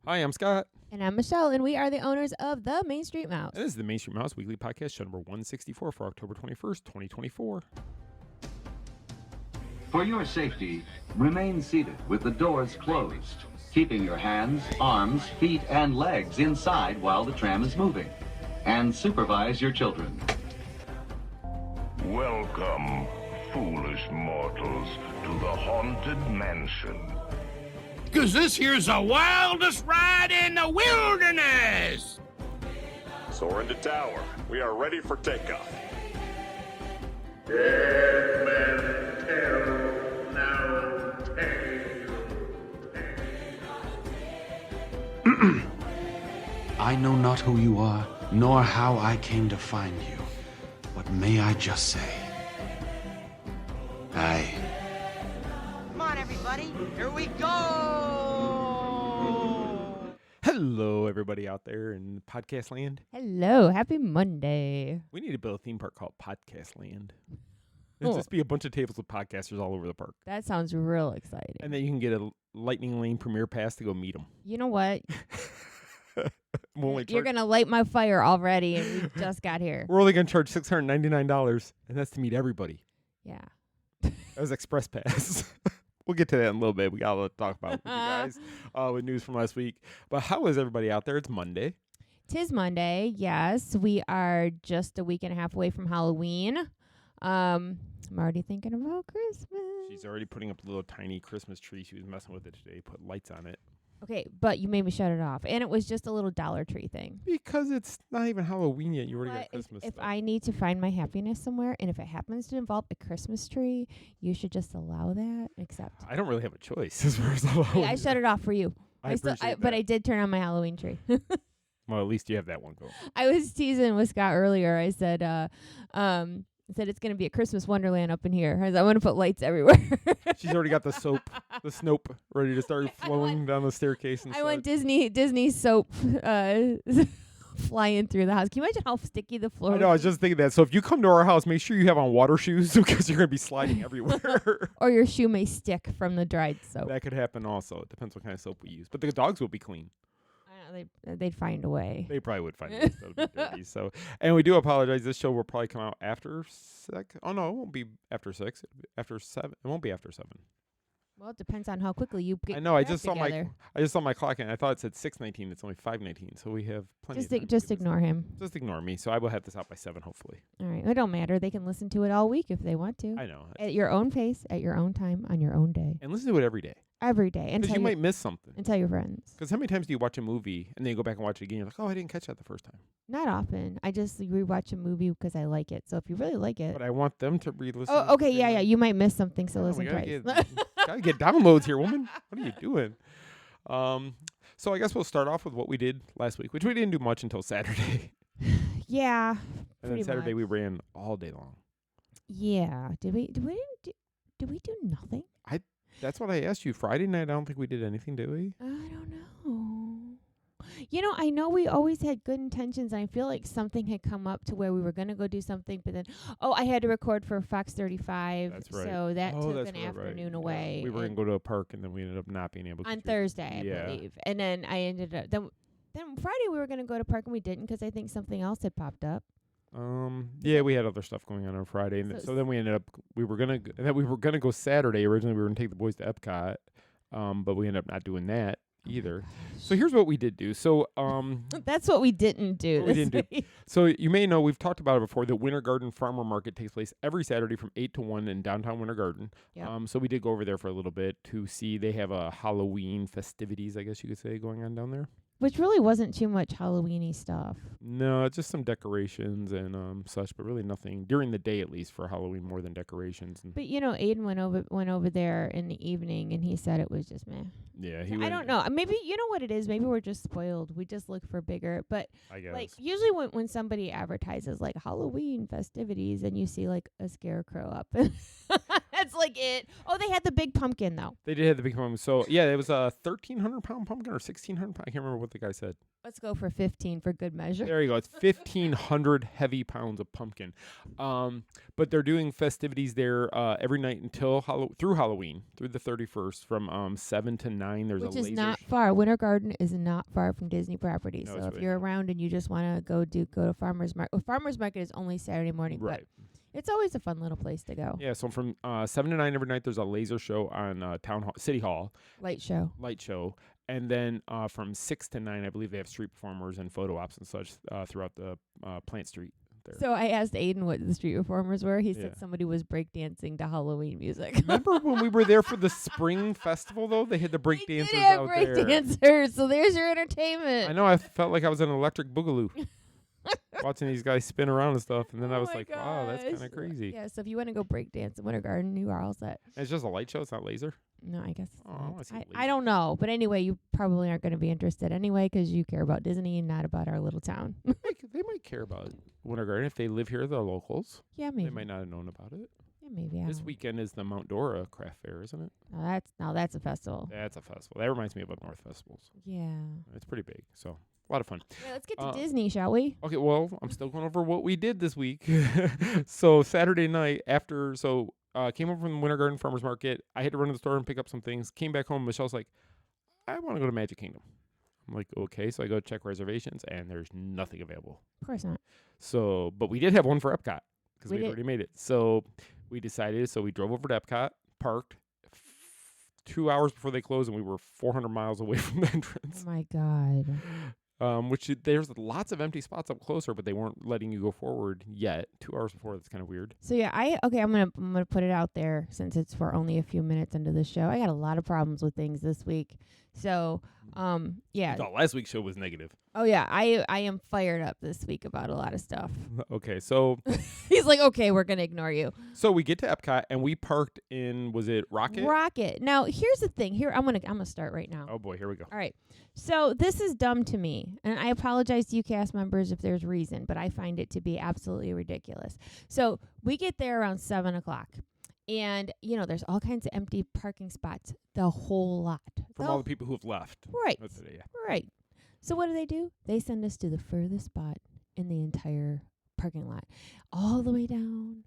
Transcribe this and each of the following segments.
Hi, I'm Scott. And I'm Michelle, and we are the owners of the Main Street Mouse. And this is the Main Street Mouse Weekly Podcast, show number 164 for October 21st, 2024. For your safety, remain seated with the doors closed, keeping your hands, arms, feet, and legs inside while the tram is moving. And supervise your children. Welcome, foolish mortals, to the Haunted Mansion. 'Cause this here's the wildest ride in the wilderness! Soar into tower. We are ready for takeoff. Dead men tell no tale. I know not who you are, nor how I came to find you. But may I just say, Aye. Come on, everybody. Here we go. Hello, everybody out there in podcast land. Hello, happy Monday. We need to build a theme park called Podcast Land. It'll just be a bunch of tables with podcasters all over the park. That sounds real exciting. And then you can get a Lightning Lane premiere pass to go meet them. You know what? You're going to light my fire already, and we just got here. We're only going to charge $699, and that's to meet everybody. Yeah. That was Express Pass. We'll get to that in a little bit. We got a lot to talk about with you guys with news from last week. But how is everybody out there? It's Monday. 'Tis Monday, yes. We are just a week and a half away from Halloween. I'm already thinking about Christmas. She's already putting up the little tiny Christmas tree. She was messing with it today. Put lights on it. Okay, but you made me shut it off. And it was just a little Dollar Tree thing. Because it's not even Halloween yet. You already got But Christmas if stuff. I need to find my happiness somewhere, and if it happens to involve a Christmas tree, you should just allow that. Except I don't really have a choice as far as Halloween. I shut it off for you. I appreciate but that. I did turn on my Halloween tree. Well, at least you have that one going. I was teasing with Scott earlier. I said, it's going to be a Christmas wonderland up in here. I want to put lights everywhere. She's already got the Snope ready to start flowing down the staircase and I want Disney soap flying through the house. Can you imagine how sticky the floor I know, I was just thinking that. So if you come to our house, make sure you have on water shoes because you're going to be sliding everywhere. Or your shoe may stick from the dried soap. That could happen also. It depends what kind of soap we use. But the dogs will be clean. They'd find a way. They probably would find it. That'll be dirty. So, and we do apologize. This show will probably come out after 6. Oh, no, it won't be after 6. After 7. It won't be after 7. Well, it depends on how quickly you get I know. I your just act saw together. my clock and I thought it said 6:19. It's only 5:19. So we have plenty of time. to Just get this ignore him. Just ignore me. So I will have this out by 7, hopefully. All right. It don't matter. They can listen to it all week if they want to. I know. At your own pace, at your own time, on your own day. And listen to it every day. Every day. And Because you might miss something. tell your friends. Because how many times do you watch a movie and then you go back and watch it again? You're like, oh, I didn't catch that the first time. Not often. I just rewatch a movie because I like it. So if you really like it. But I want them to re-listen. Oh, okay. Yeah. You might miss something. So listen we twice. gotta get downloads here, woman. What are you doing? So I guess we'll start off with what we did last week, which we didn't do much until Saturday. Yeah. And then Saturday we ran all day long. Yeah. Did we do nothing? That's what I asked you. Friday night, I don't think we did anything, did we? I don't know. I know we always had good intentions, and I feel like something had come up to where we were going to go do something, but then, I had to record for Fox 35. That's right. So that took that's an right, afternoon right. away. Yeah. We were going to go to a park, and then we ended up not being able to. On Thursday, I believe. And then I ended up, then Friday we were going to go to park, and we didn't because I think something else had popped up. Yeah, we had other stuff going on Friday, and so then we ended up we were gonna go Saturday. Originally, we were gonna take the boys to Epcot, but we ended up not doing that either. So here's what we did do. So that's what we didn't do. We didn't do. So you may know we've talked about it before. The Winter Garden Farmer Market takes place every Saturday from 8 to 1 in downtown Winter Garden. Yep. So we did go over there for a little bit to see. They have a Halloween festivities, I guess you could say, going on down there. Which really wasn't too much Halloween-y stuff. No, just some decorations and such, but really nothing during the day, at least for Halloween, more than decorations. And But Aiden went over there in the evening, and he said it was just meh. yeah, I don't know. Maybe you know what it is. Maybe we're just spoiled. We just look for bigger. But I guess. like usually when somebody advertises like Halloween festivities, and you see like a scarecrow up, That's like it. Oh, they had the big pumpkin though. They did have the big pumpkin. So yeah, it was a 1,300-pound pumpkin or 1,600. I can't remember what the guy said. Let's go for 15 for good measure. There you go. It's 1,500 heavy pounds of pumpkin. But they're doing festivities there every night until through Halloween, through the 31st, from 7 to 9. There's Which a is laser not far. Winter Garden is not far from Disney property. No, So it's if really you're not. around and you just want to go to Farmer's Market. Well, Farmer's Market is only Saturday morning, right. but it's always a fun little place to go. Yeah, so from 7 to 9 every night, there's a laser show on City Hall. Light show. And then from 6 to 9, I believe they have street performers and photo ops and such throughout the Plant Street there. So I asked Aiden what the street performers were. He Yeah. said somebody was breakdancing to Halloween music. Remember when we were there for the spring festival, though? They had the break They dancers did have out break there. dancers, so there's your entertainment. I know. I felt like I was in an electric boogaloo watching these guys spin around and stuff. And then I Oh was my like, wow, that's kind gosh. of crazy. Yeah, so if you want to go break dance in Winter Garden, you are all set. And it's just a light show. It's not laser. No, I guess. Oh, I wanna see I don't know. But anyway, you probably aren't going to be interested anyway because you care about Disney and not about our little town. They might care about Winter Garden if they live here. They're locals. Yeah, maybe. They might not have known about it. Yeah, maybe. I This don't know. weekend is the Mount Dora Craft Fair, isn't it? Now that's a festival. That's a festival. That reminds me of Up North festivals. Yeah. It's pretty big, so a lot of fun. Yeah, let's get to Disney, shall we? Okay, well, I'm still going over what we did this week. So Saturday night came over from the Winter Garden Farmers Market. I had to run to the store and pick up some things. Came back home. Michelle's like, I want to go to Magic Kingdom. I'm like, okay. So I go check reservations, and there's nothing available. Of course not. So, but we did have one for Epcot because We we'd did. already made it. So we decided. So we drove over to Epcot, parked 2 hours before they closed, and we were 400 miles away from the entrance. Oh my God. There's lots of empty spots up closer, but they weren't letting you go forward yet. 2 hours before, that's kind of weird. So yeah, I'm gonna put it out there since it's for only a few minutes into the show. I got a lot of problems with things this week. So yeah. I thought last week's show was negative. Oh yeah, I am fired up this week about a lot of stuff. Okay, so He's like, okay, we're gonna ignore you. so we get to Epcot and we parked in, was it Rocket? Rocket. Now here's the thing. I'm gonna start right now. Oh boy, here we go. All right. So this is dumb to me, and I apologize to you cast members if there's reason, but I find it to be absolutely ridiculous. So we get there around 7:00, and there's all kinds of empty parking spots, the whole lot. From all the people who have left. Right. Today, yeah. Right. So what do? They send us to the furthest spot in the entire parking lot, all the way down.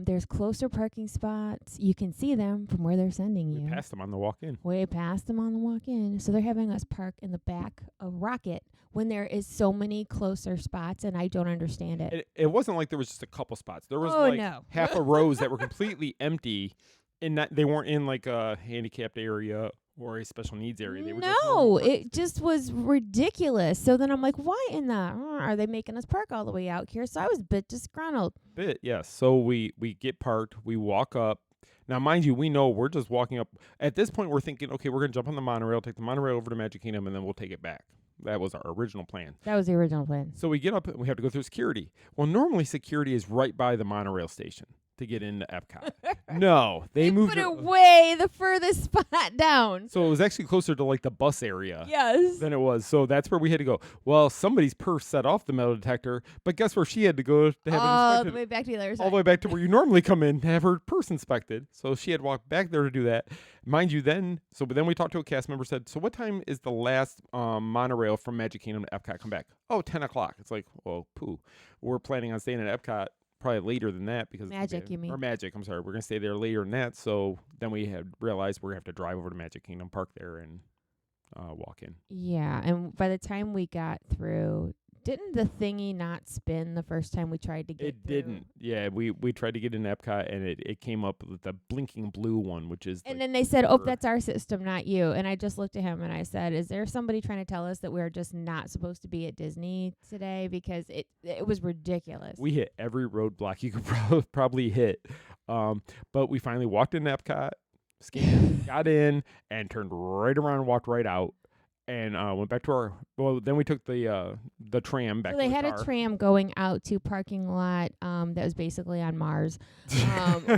There's closer parking spots. You can see them from where they're sending you. We passed them on the walk in. Way past them on the walk-in. So they're having us park in the back of Rocket when there is so many closer spots, and I don't understand it. It wasn't like there was just a couple spots. There was no. half a rows that were completely empty, and they weren't in like a handicapped area or a special needs area. They were just No, normal it just was ridiculous. So then I'm like, why in the are they making us park all the way out here? So I was a bit disgruntled. bit, yes. So we get parked, we walk up. Now, mind you, we know we're just walking up. At this point, we're thinking, okay, we're going to jump on the monorail, take the monorail over to Magic Kingdom, and then we'll take it back. That was our original plan. That was the original plan. So we get up and we have to go through security. Well, normally security is right by the monorail station to get into Epcot. No, they moved Put it way the furthest spot down. So it was actually closer to like the bus area. Yes. Than it was. So that's where we had to go. Well, somebody's purse set off the metal detector, but guess where she had to go to have it All inspected? the way back to the other side. All the way back to where you normally come in to have her purse inspected. So she had walked back there to do that. Mind you, then we talked to a cast member, said, so what time is the last monorail from Magic Kingdom to Epcot come back? Oh, 10 o'clock. It's like, well, poo. We're planning on staying at Epcot probably later than that because Magic, you mean? Or Magic, I'm sorry. We're going to stay there later than that. So then we had realized we're going to have to drive over to Magic Kingdom, park there, and walk in. Yeah, and by the time we got through, didn't the thingy not spin the first time we tried to get It through? didn't. Yeah, we tried to get in Epcot, and it came up with the blinking blue one, which is And like, then they said, oh, that's our system, not you. And I just looked at him and I said, is there somebody trying to tell us that we're just not supposed to be at Disney today? Because it was ridiculous. we hit every roadblock you could probably hit. But we finally walked in Epcot, scanned, got in, and turned right around and walked right out. and went back to our. Well, then we took the tram back. So they to the had car. a tram going out to parking lot that was basically on Mars,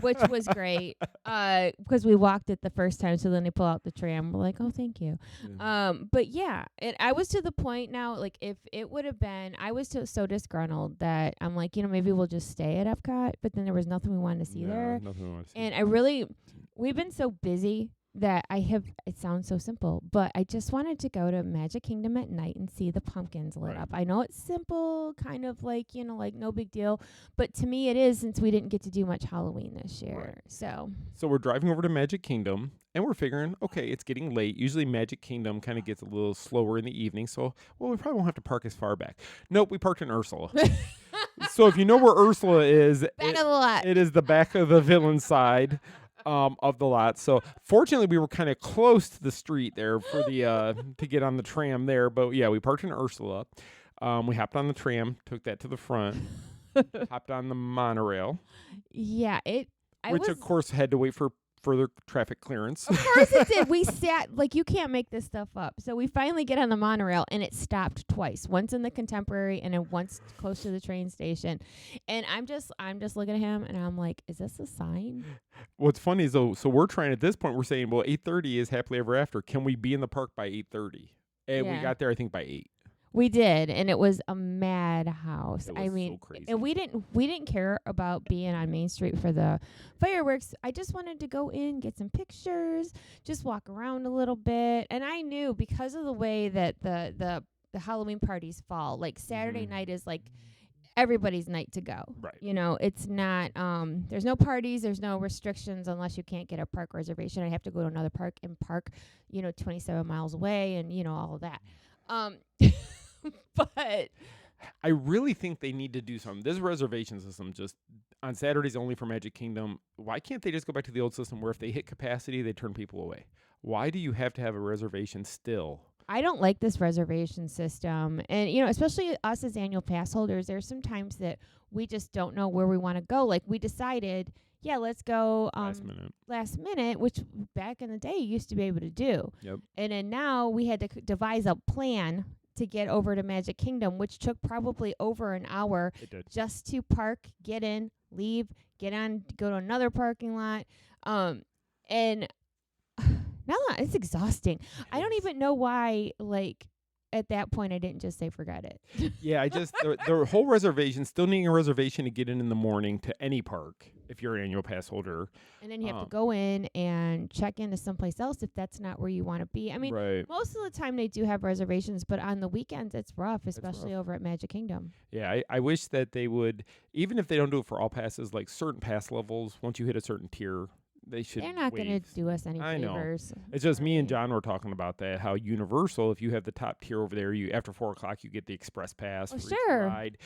which was great because we walked it the first time. So then they pull out the tram. We're like, oh, thank you. Yeah. But yeah, I was to the point now, like if it would have been, I was so disgruntled that I'm like, maybe we'll just stay at Epcot. But then there was nothing we wanted to see there. Nothing we wanted to see. And we've been so busy that it sounds so simple, but I just wanted to go to Magic Kingdom at night and see the pumpkins lit up. I know it's simple, kind of like, like no big deal, but to me it is, since we didn't get to do much Halloween this year. So we're driving over to Magic Kingdom and we're figuring, okay, it's getting late. Usually Magic Kingdom kind of gets a little slower in the evening, so we probably won't have to park as far back. Nope, we parked in Ursula. So if you know where Ursula is, back of the lot. It is the back of the villain side. Of the lot. So fortunately we were kind of close to the street there for the to get on the tram there. But yeah, we parked in Ursula. We hopped on the tram, took that to the front, hopped on the monorail. Yeah, which of course had to wait for further traffic clearance. Of course it did. We sat, like, you can't make this stuff up. So we finally get on the monorail, and it stopped twice. Once in the Contemporary, and then once close to the train station. And I'm just looking at him, and I'm like, is this a sign? What's funny is, though, so we're trying at this point, we're saying, well, 8:30 is Happily Ever After. Can we be in the park by 8:30? And we got there, I think, by 8. We did, and it was a madhouse. I mean, so crazy. And we didn't care about being on Main Street for the fireworks. I just wanted to go in, get some pictures, just walk around a little bit. And I knew, because of the way that the Halloween parties fall, like Saturday night is like everybody's night to go. Right. It's not there's no parties, there's no restrictions unless you can't get a park reservation. I have to go to another park and park, 27 miles away, and all of that. But I really think they need to do something. This reservation system, just on Saturdays only for Magic Kingdom, why can't they just go back to the old system where if they hit capacity, they turn people away? Why do you have to have a reservation still? I don't like this reservation system. And, especially us as annual pass holders, there's some times that we just don't know where we want to go. Like, we decided, let's go last minute, which back in the day you used to be able to do. Yep. And then now we had to devise a plan to get over to Magic Kingdom, which took probably over an hour just to park, get in, leave, get on, go to another parking lot. And now it's exhausting. I don't even know why, at that point I didn't just say forget it. Yeah, I just the whole reservation, still needing a reservation to get in the morning to any park if you're an annual pass holder. And then you have to go in and check into someplace else if that's not where you want to be. I mean, most of the time they do have reservations, but on the weekends it's rough, especially over at Magic Kingdom. Yeah, I wish that they would, even if they don't do it for all passes, like certain pass levels, once you hit a certain tier, they should. They're not going to do us any favors. Know. It's just me and John were talking about that. How Universal, if you have the top tier over there, you after 4 o'clock you get the express pass for each ride.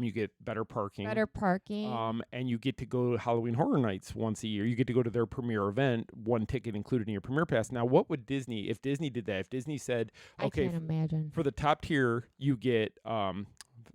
You get better parking. And you get to go to Halloween Horror Nights once a year. You get to go to their premiere event, one ticket included in your premiere pass. Now, what would Disney, if Disney did that? If Disney said, okay, I can't imagine. For the top tier, you get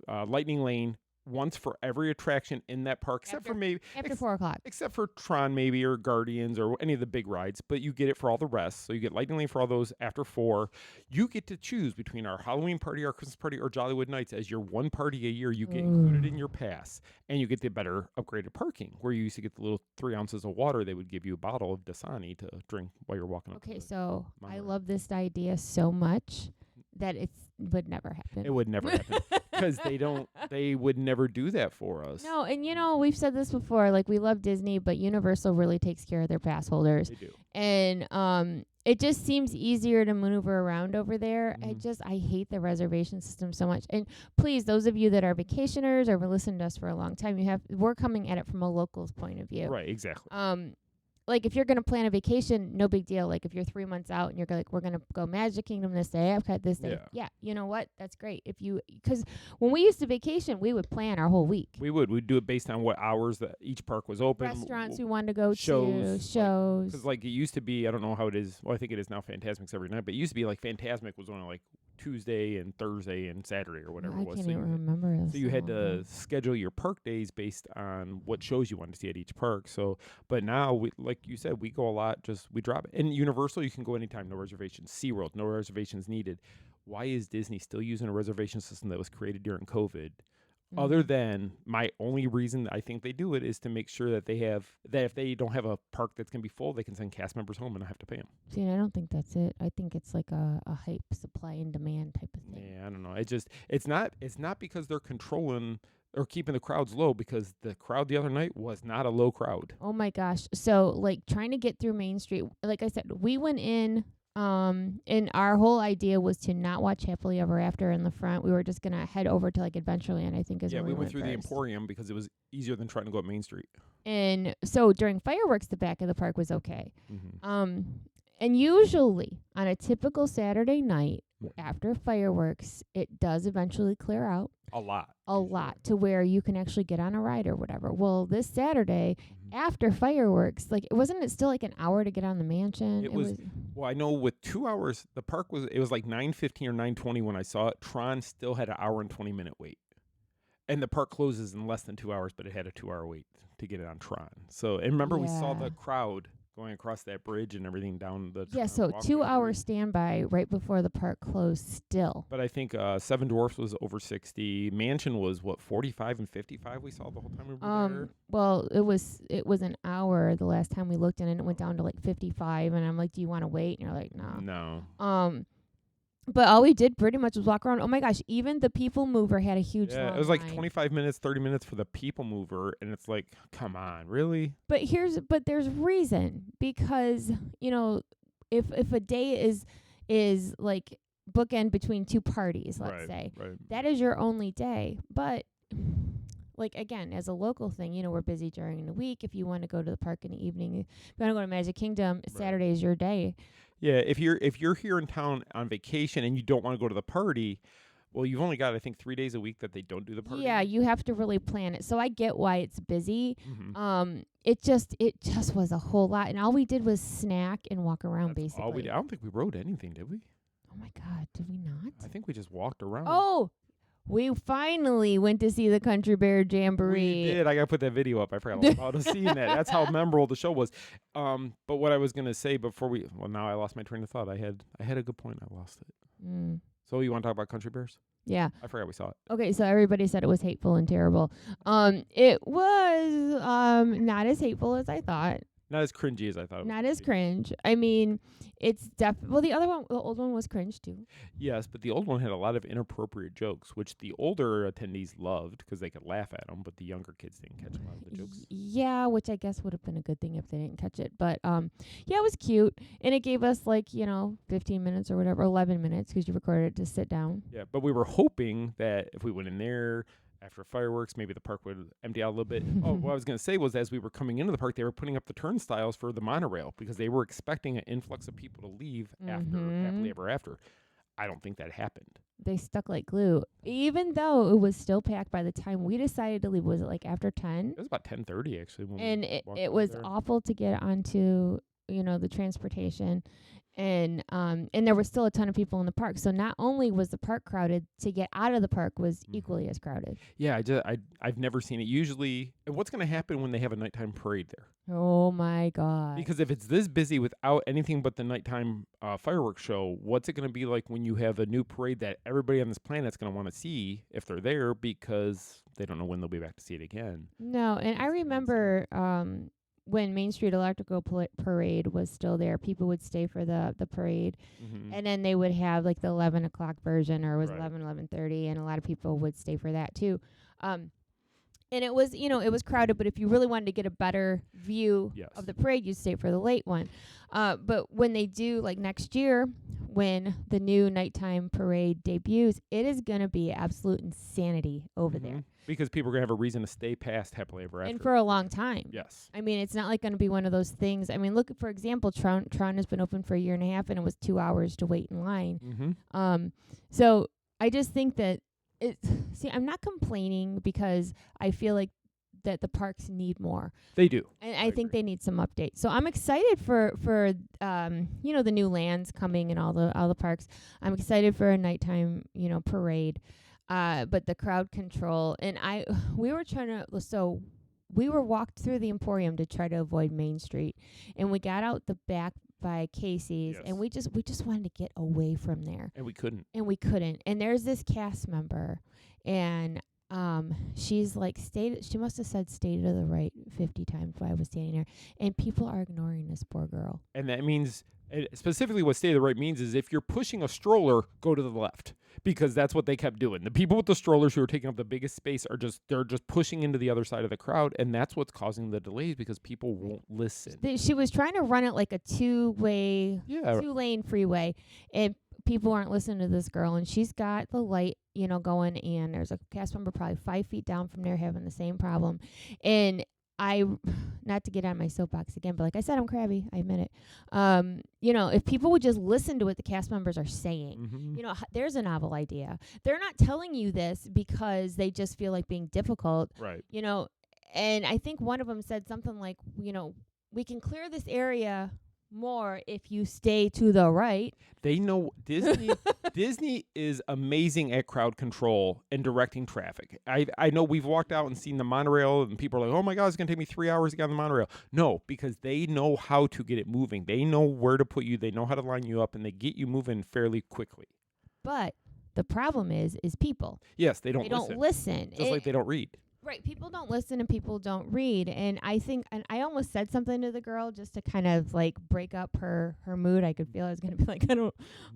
Lightning Lane once for every attraction in that park, except for maybe after 4 o'clock, except for Tron maybe, or Guardians, or any of the big rides, but you get it for all the rest. So you get Lightning Lane for all those after 4. You get to choose between our Halloween party, our Christmas party, or Jollywood Nights as your one party a year. You get included in your pass, and you get the better upgraded parking, where you used to get the little 3 ounces of water. They would give you a bottle of Dasani to drink while you're walking up. Okay, so I love this idea so much that it would never happen. It would never happen because they would never do that for us. No, and we've said this before, like, we love Disney, but Universal really takes care of their pass holders. They do. And it just seems easier to maneuver around over there. I hate the reservation system so much. And please, those of you that are vacationers or have listened to us for a long time, we're coming at it from a local's point of view. Right, exactly. Like, if you're going to plan a vacation, no big deal. Like, if you're 3 months out and you're like, we're going to go Magic Kingdom this day, Epcot this day. Yeah, you know what? That's great. Because when we used to vacation, we would plan our whole week. We'd do it based on what hours that each park was open. Restaurants we wanted to go to. Shows. Because, it used to be, I don't know how it is. Well, I think it is now Fantasmic's every night. But it used to be, Fantasmic was only, Tuesday and Thursday and Saturday or whatever I it was. can't even remember this. So you had to schedule your park days based on what shows you wanted to see at each park. So, but now, we, like you said, we go a lot, we drop it. In Universal, you can go anytime, no reservations. SeaWorld, no reservations needed. Why is Disney still using a reservation system that was created during COVID? Other than my only reason I think they do it is to make sure that if they don't have a park that's going to be full, they can send cast members home and not have to pay them. See, I don't think that's it. I think it's like a hype, supply and demand type of thing. Yeah, I don't know. It's not because they're controlling or keeping the crowds low, because the crowd the other night was not a low crowd. Oh my gosh. So like trying to get through Main Street, like I said, we went in and our whole idea was to not watch Happily Ever After in the front. We were just going to head over to like Adventureland, I think is where we went through first. the Emporium because it was easier than trying to go up Main Street. And so during fireworks, the back of the park was okay. Mm-hmm. And usually on a typical Saturday night after fireworks, it does eventually clear out. A lot To where you can actually get on a ride or whatever. Well, this Saturday after fireworks, like wasn't it still like an hour to get on the mansion? It was. Well, I know with 2 hours, the park it was like 9:15 or 9:20 when I saw it. Tron still had an hour and 20-minute wait. And the park closes in less than 2 hours, but it had a 2-hour wait to get it on Tron. So, and remember we saw the crowd going across that bridge and everything down the so 2 hour standby right before the park closed still. But I think Seven Dwarfs was over 60. Mansion was 45 and 55 we saw the whole time we were there. Well, it was an hour the last time we looked, and it went down to like 55, and I'm like, do you want to wait? And you're like, no. But all we did pretty much was walk around. Oh my gosh, even the People Mover had a huge long it was like line. 25 minutes, 30 minutes for the People Mover, and it's like, come on, really? But there's reason, because, you know, if a day is like bookend between two parties, let's say, that is your only day. But like, again, as a local thing, you know, we're busy during the week. If you want to go to the park in the evening, if you want to go to Magic Kingdom, Saturday is your day. Yeah, if you're here in town on vacation and you don't want to go to the party, well, you've only got, I think, 3 days a week that they don't do the party. Yeah, you have to really plan it. So I get why it's busy. It just was a whole lot, and all we did was snack and walk around. That's basically. All we did. I don't think we rode anything, did we? Oh my God, did we not? I think we just walked around. Oh, we finally went to see the Country Bear Jamboree. We did. I got to put that video up. I forgot all about us seeing that. That's how memorable the show was. But what I was going to say before now I lost my train of thought. I had a good point. I lost it. So you want to talk about Country Bears? Yeah. I forgot we saw it. Okay, so everybody said it was hateful and terrible. It was not as hateful as I thought. Not as cringy as I thought it was. Not as cringe. I mean, it's the old one was cringe too. Yes, but the old one had a lot of inappropriate jokes, which the older attendees loved because they could laugh at them, but the younger kids didn't catch a lot of the jokes. Yeah, which I guess would have been a good thing if they didn't catch it. But yeah, it was cute, and it gave us 15 minutes or whatever, 11 minutes because you recorded it to sit down. Yeah, but we were hoping that if we went in there after fireworks, maybe the park would empty out a little bit. What I was going to say was, as we were coming into the park, they were putting up the turnstiles for the monorail because they were expecting an influx of people to leave after Happily Ever After. I don't think that happened. They stuck like glue, even though it was still packed by the time we decided to leave. Was it like after 10? It was about 10:30 actually. And it was awful to get onto, the transportation. And there was still a ton of people in the park. So not only was the park crowded, to get out of the park was equally as crowded. Yeah, I've never seen it. Usually, and what's going to happen when they have a nighttime parade there? Oh my God! Because if it's this busy without anything but the nighttime fireworks show, what's it going to be like when you have a new parade that everybody on this planet's going to want to see if they're there because they don't know when they'll be back to see it again? No, and I remember when Main Street Electrical Parade was still there, people would stay for the parade, and then they would have like the 11 o'clock version, or it was 11:30, and a lot of people would stay for that too. And it was, it was crowded, but if you really wanted to get a better view of the parade, you'd stay for the late one. But when they do, like next year, when the new nighttime parade debuts, it is going to be absolute insanity over there. Because people are going to have a reason to stay past Happily Ever After. And for a long time. Yes. I mean, it's not like going to be one of those things. I mean, look, for example, Tron has been open for a year and a half, and it was 2 hours to wait in line. So I just think that I'm not complaining because I feel like that the parks need more. They do. And I think they need some updates. So I'm excited for the new lands coming and all the parks. I'm excited for a nighttime, parade. But the crowd control, and we were walked through the Emporium to try to avoid Main Street, and we got out the back by Casey's, and we just wanted to get away from there. And we couldn't. And there's this cast member, and she's like she must have said "stay to the right" 50 times while I was standing there, and people are ignoring this poor girl. And that means, specifically what "stay to the right" means is if you're pushing a stroller, go to the left, because that's what they kept doing. The people with the strollers who are taking up the biggest space they're just pushing into the other side of the crowd, and that's what's causing the delays because people won't listen. She was trying to run it like a two-lane freeway, and people aren't listening to this girl, and she's got the light, going, and there's a cast member probably 5 feet down from there having the same problem. And not to get on my soapbox again, but like I said, I'm crabby. I admit it. If people would just listen to what the cast members are saying, there's a novel idea. They're not telling you this because they just feel like being difficult. Right. And I think one of them said something like, we can clear this area more if you stay to the right. They know Disney is amazing at crowd control and directing traffic. I know we've walked out and seen the monorail and people are like, oh my God, it's going to take me 3 hours to get on the monorail. No, because they know how to get it moving. They know where to put you. They know how to line you up, and they get you moving fairly quickly. But the problem is people. Yes, they don't listen. Just like they don't read. Right. People don't listen and people don't read. And I think, and I almost said something to the girl just to kind of like break up her mood. I could feel I was going to be like,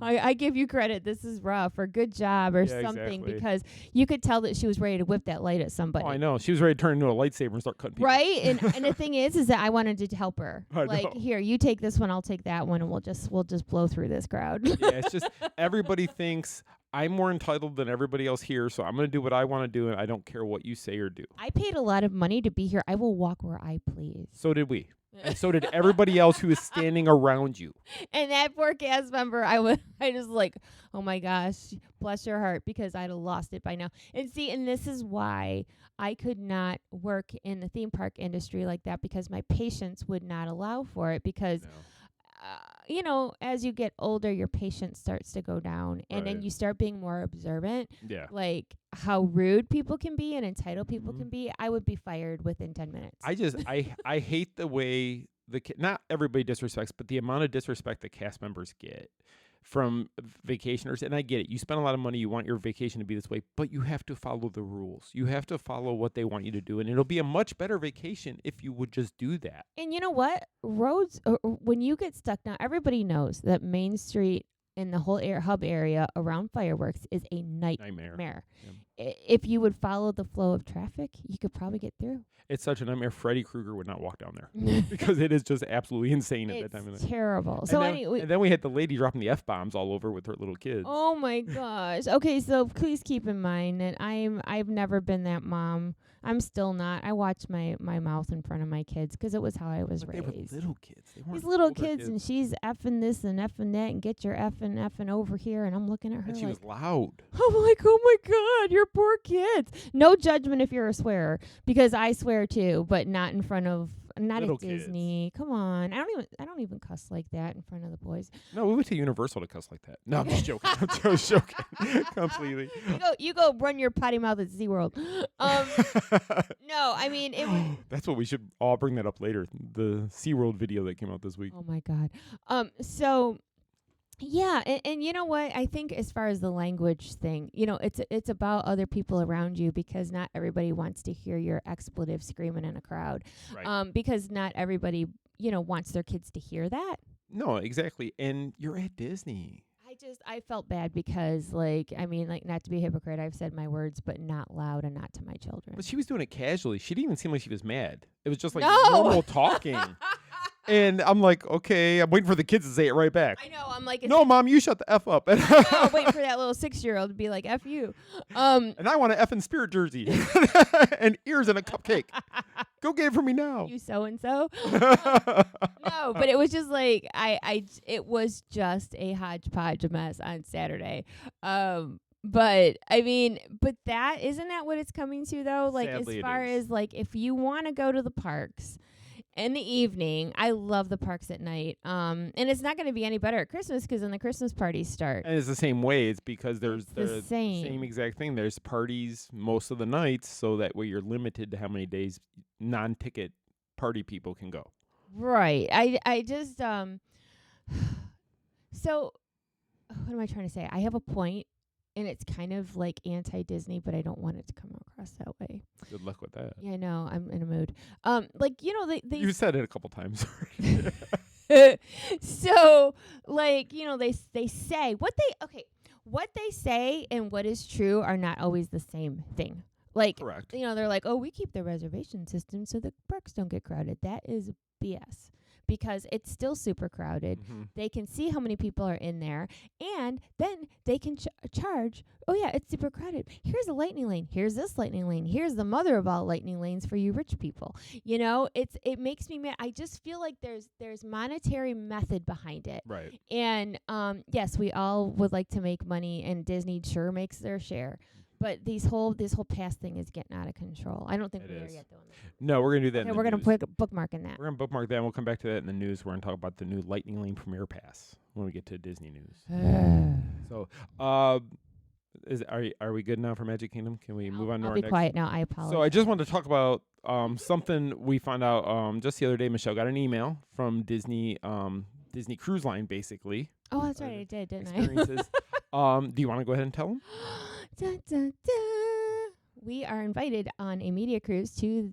I give you credit. This is rough, or good job, or something, exactly. Because you could tell that she was ready to whip that light at somebody. Oh, I know. She was ready to turn into a lightsaber and start cutting people. Right. And the thing is that I wanted to help her. I like, know. Here, you take this one, I'll take that one, and we'll just blow through this crowd. Yeah, it's just everybody thinks I'm more entitled than everybody else here, so I'm going to do what I want to do, and I don't care what you say or do. I paid a lot of money to be here. I will walk where I please. So did we. And so did everybody else who is standing around you. And that poor cast member, I just like, oh my gosh, bless your heart, because I'd have lost it by now. And this is why I could not work in the theme park industry like that, because my patience would not allow for it, because as you get older, your patience starts to go down, and then you start being more observant. Yeah. Like how rude people can be and entitled people can be. I would be fired within 10 minutes. I hate the way not everybody disrespects, but the amount of disrespect that cast members get from vacationers. And I get it. You spend a lot of money. You want your vacation to be this way, but you have to follow the rules. You have to follow what they want you to do. And it'll be a much better vacation if you would just do that. And you know what? Roads, when you get stuck now, everybody knows that Main Street and the whole hub area around fireworks is a nightmare. Yeah. If you would follow the flow of traffic, you could probably get through. It's such a nightmare. Freddy Krueger would not walk down there because it is just absolutely insane at that time of It's night. terrible. And So and then we had the lady dropping the F-bombs all over with her little kids. Oh my gosh. Okay, so please keep in mind that I've never been that mom. I'm still not. I watch my mouth in front of my kids because it was how I was But raised. they were little kids. They weren't These little older kids, and she's effing this and effing that, and get your effing over here, and I'm looking at her And she like, was loud. I'm like, oh my God, your poor kids. No judgment if you're a swearer, because I swear too, but not in front of Little at Disney. Come on, I don't even cuss like that in front of the boys. No, we went to Universal to cuss like that. No, I'm just joking. I'm just joking completely. You go run your potty mouth at SeaWorld. No, I mean it. That's what we should all bring that up later. The SeaWorld video that came out this week. Oh my God. So. Yeah, and you know what? I think as far as the language thing, it's about other people around you, because not everybody wants to hear your expletive screaming in a crowd. Right. Because not everybody, wants their kids to hear that. No, exactly. And you're at Disney. I felt bad because, not to be a hypocrite, I've said my words, but not loud and not to my children. But she was doing it casually. She didn't even seem like she was mad. It was just like No! normal talking. And I'm like, okay, I'm waiting for the kids to say it right back. I know. I'm like, no, Mom, you shut the F up. I'm waiting for that little 6-year-old to be like, F you. And I want an Effing Spirit jersey and ears and a cupcake. Go get it for me now. You so-and-so. No, but it was just like, it was just a hodgepodge mess on Saturday. But I mean, but isn't that what it's coming to though? Like Sadly, as far as like if you want to go to the parks in the evening, I love the parks at night. And it's not going to be any better at Christmas because then the Christmas parties start. And it's the same way. It's because there's the same exact thing. There's parties most of the nights, so that way you're limited to how many days non-ticket party people can go. Right. I just so what am I trying to say? I have a point. And it's kind of like anti-Disney, but I don't want it to come across that way. Good luck with that. Yeah, I know. I'm in a mood. Like, you know, they You said it a couple times. So, like, you know, they say what they say and what is true are not always the same thing. Like, correct. You know, they're like, oh, we keep the reservation system so the parks don't get crowded. That is BS. Because it's still super crowded. Mm-hmm. They can see how many people are in there, and then they can charge. Oh yeah, it's super crowded. Here's a lightning lane. Here's this lightning lane. Here's the mother of all lightning lanes for you rich people. You know, it makes me mad. I just feel like there's monetary method behind it. Right. And yes, we all would like to make money, and Disney sure makes their share. But this whole pass thing is getting out of control. I don't think we're there yet, though. No, we're going to do that. Okay, in the we're going news. to put a bookmark in that. We're going to bookmark that, and we'll come back to that in the news. We're going to talk about the new Lightning Lane Premiere Pass when we get to Disney news. So, are we good now for Magic Kingdom? Can we move on to I'll our be next? quiet now. I apologize. So I just wanted to talk about something we found out just the other day. Michelle got an email from Disney Cruise Line, basically. Oh, that's right. I did, didn't experiences. Do you want to go ahead and tell them? Dun, dun, dun. We are invited on a media cruise to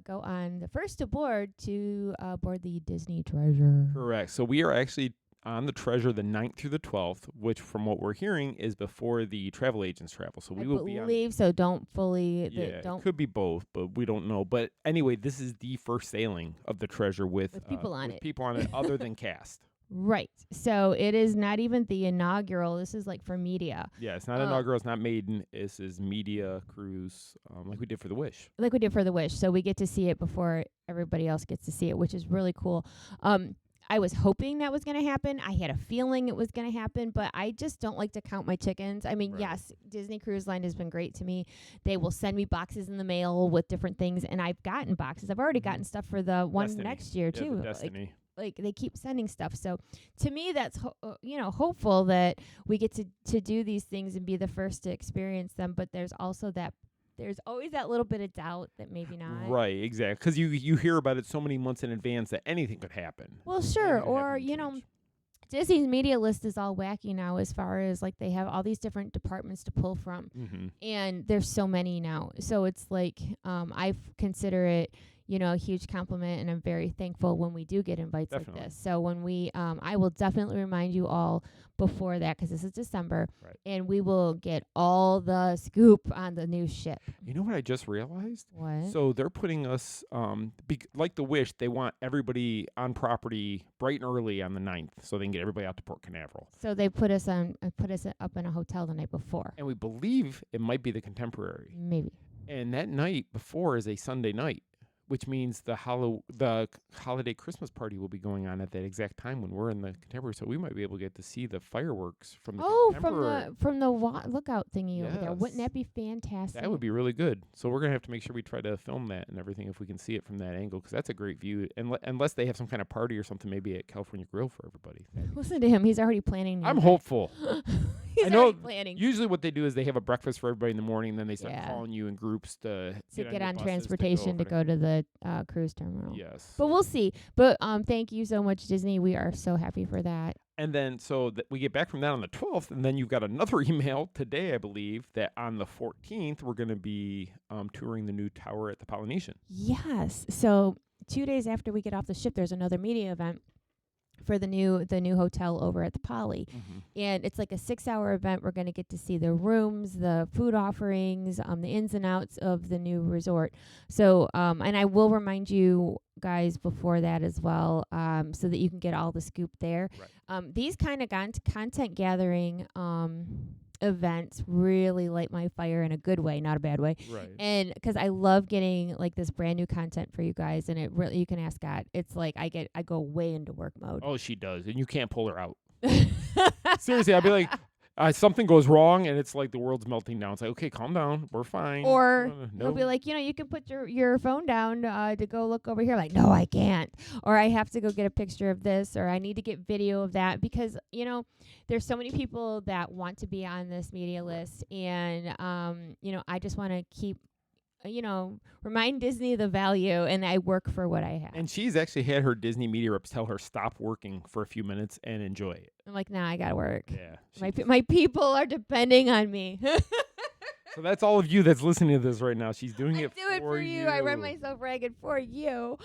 go on the first aboard to board the Disney Treasure. Correct. So we are actually on the Treasure the 9th through the 12th, which from what we're hearing is before the travel agents travel. So we will be on. I believe so. Don't fully. Yeah, don't it could be both, but we don't know. But anyway, this is the first sailing of the Treasure with people on it. People on it other than cast. Right. So it is not even the inaugural. This is like for media. Yeah, it's not inaugural. It's not maiden. This is media cruise, like we did for the Wish. Like we did for the Wish. So we get to see it before everybody else gets to see it, which is really cool. I was hoping that was going to happen. I had a feeling it was going to happen, but I just don't like to count my chickens. I mean, yes, Disney Cruise Line has been great to me. They will send me boxes in the mail with different things, and I've gotten boxes. I've already gotten stuff for the one next year, too. The Destiny. Like they keep sending stuff. So to me, that's hopeful that we get to do these things and be the first to experience them. But there's also there's always that little bit of doubt that maybe not. Right, exactly. Because you hear about it so many months in advance that anything could happen. Well, sure. Or, Disney's media list is all wacky now as far as like they have all these different departments to pull from. Mm-hmm. And there's so many now. So it's like I consider it, a huge compliment, and I'm very thankful when we do get invites like this. So when we, I will definitely remind you all before that, because this is December, and we will get all the scoop on the new ship. You know what I just realized? What? So they're putting us, like the Wish, they want everybody on property bright and early on the 9th, so they can get everybody out to Port Canaveral. So they put us up in a hotel the night before. And we believe it might be the Contemporary. Maybe. And that night before is a Sunday night, which means the holiday Christmas party will be going on at that exact time when we're in the Contemporary. So we might be able to get to see the fireworks from the Contemporary. from the lookout thingy over there. Wouldn't that be fantastic? That would be really good. So we're going to have to make sure we try to film that and everything if we can see it from that angle, because that's a great view. Unless they have some kind of party or something, maybe at California Grill for everybody. Listen to him. He's already planning. I'm hopeful. He's already planning. Usually what they do is they have a breakfast for everybody in the morning, and then they start calling you in groups to get on transportation to go to the cruise terminal. Yes. But we'll see. But thank you so much, Disney. We are so happy for that. And then so we get back from that on the 12th, and then you've got another email today, I believe, that on the 14th we're going to be touring the new tower at the Polynesian. Yes. So 2 days after we get off the ship, there's another media event for the new hotel over at the Poly. Mm-hmm. And it's like a 6-hour event. We're going to get to see the rooms, the food offerings, the ins and outs of the new resort. So, and I will remind you guys before that as well, so that you can get all the scoop there. Right. These kind of content gathering events really light my fire in a good way, not a bad way. Right. And because I love getting like this brand new content for you guys, and it really, you can ask God. It's like I go way into work mode. Oh, she does, and you can't pull her out. Seriously, I'll be like, Something goes wrong, and it's like the world's melting down. It's like, okay, calm down. We're fine. Or they'll no. be like, you can put your phone down to go look over here. Like, no, I can't. Or I have to go get a picture of this, or I need to get video of that, because, there's so many people that want to be on this media list. And, I just want to keep, remind Disney the value, and I work for what I have. And she's actually had her Disney media reps tell her stop working for a few minutes and enjoy it. I'm like, nah, I got to work. Yeah. My people are depending on me. So that's all of you that's listening to this right now. She's doing it do it for you. I run myself ragged for you.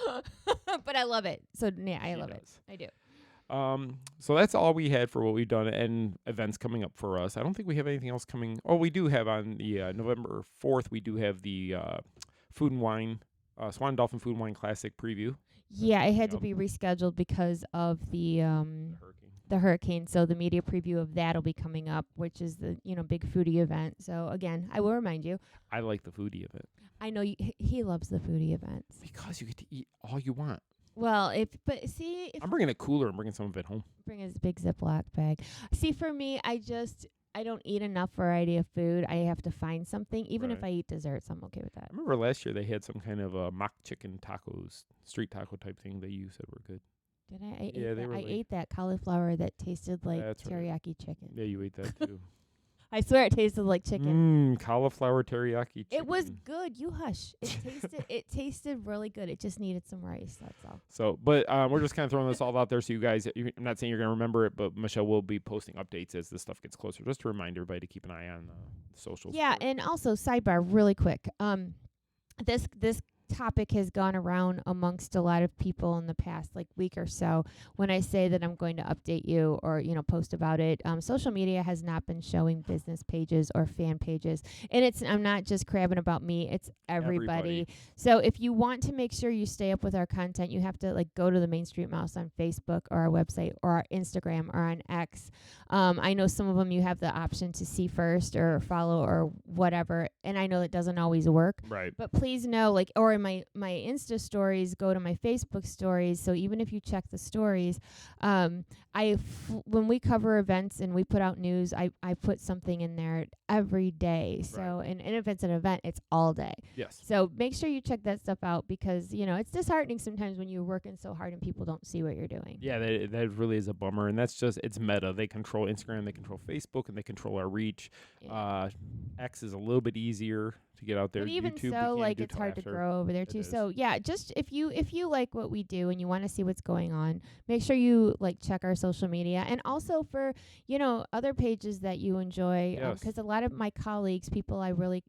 But I love it. So, yeah, I love it. I do. So that's all we had for what we've done and events coming up for us. I don't think we have anything else coming. Oh, we do have on the November 4th, we do have the Food and Wine, Swan Dolphin Food and Wine Classic preview. Yeah, it had to be rescheduled because of the hurricane. So the media preview of that will be coming up, which is the big foodie event. So again, I will remind you. I like the foodie event. I know he loves the foodie events because you get to eat all you want. Well, if I'm bringing a cooler and bringing some of it home. Bring his big Ziploc bag. See, for me, I don't eat enough variety of food. I have to find something. Even if I eat desserts, I'm okay with that. I remember last year they had some kind of mock chicken tacos, street taco type thing that you said were good. Did I? I ate that cauliflower that tasted like teriyaki chicken. Yeah, you ate that too. I swear it tasted like chicken. Cauliflower teriyaki chicken. It was good. You hush. It tasted really good. It just needed some rice. That's all. So, but we're just kind of throwing this all out there so you guys, I'm not saying you're going to remember it, but Michele will be posting updates as this stuff gets closer, just to remind everybody to keep an eye on socials. Yeah, and also, sidebar, really quick. This topic has gone around amongst a lot of people in the past week or so. When I say that I'm going to update you or post about it, social media has not been showing business pages or fan pages, and I'm not just crabbing about me, it's everybody. So if you want to make sure you stay up with our content, you have to go to the Main Street Mouse on Facebook or our website or our Instagram or on X. I know some of them you have the option to see first or follow or whatever, and I know it doesn't always work. Right. But please know, or in my Insta stories, go to my Facebook stories. So even if you check the stories, when we cover events and we put out news, I put something in there every day. So and if it's an event, it's all day. Yes. So make sure you check that stuff out, because it's disheartening sometimes when you're working so hard and people don't see what you're doing. Yeah, that really is a bummer, and that's just, it's meta. They control Instagram, they control Facebook, and they control our reach. Yeah. X is a little bit easier to get out there. But even YouTube, so, it's hard to grow over there too. So yeah, just if you like what we do and you want to see what's going on, make sure you check our social media, and also for other pages that you enjoy, because a lot of my colleagues, people I really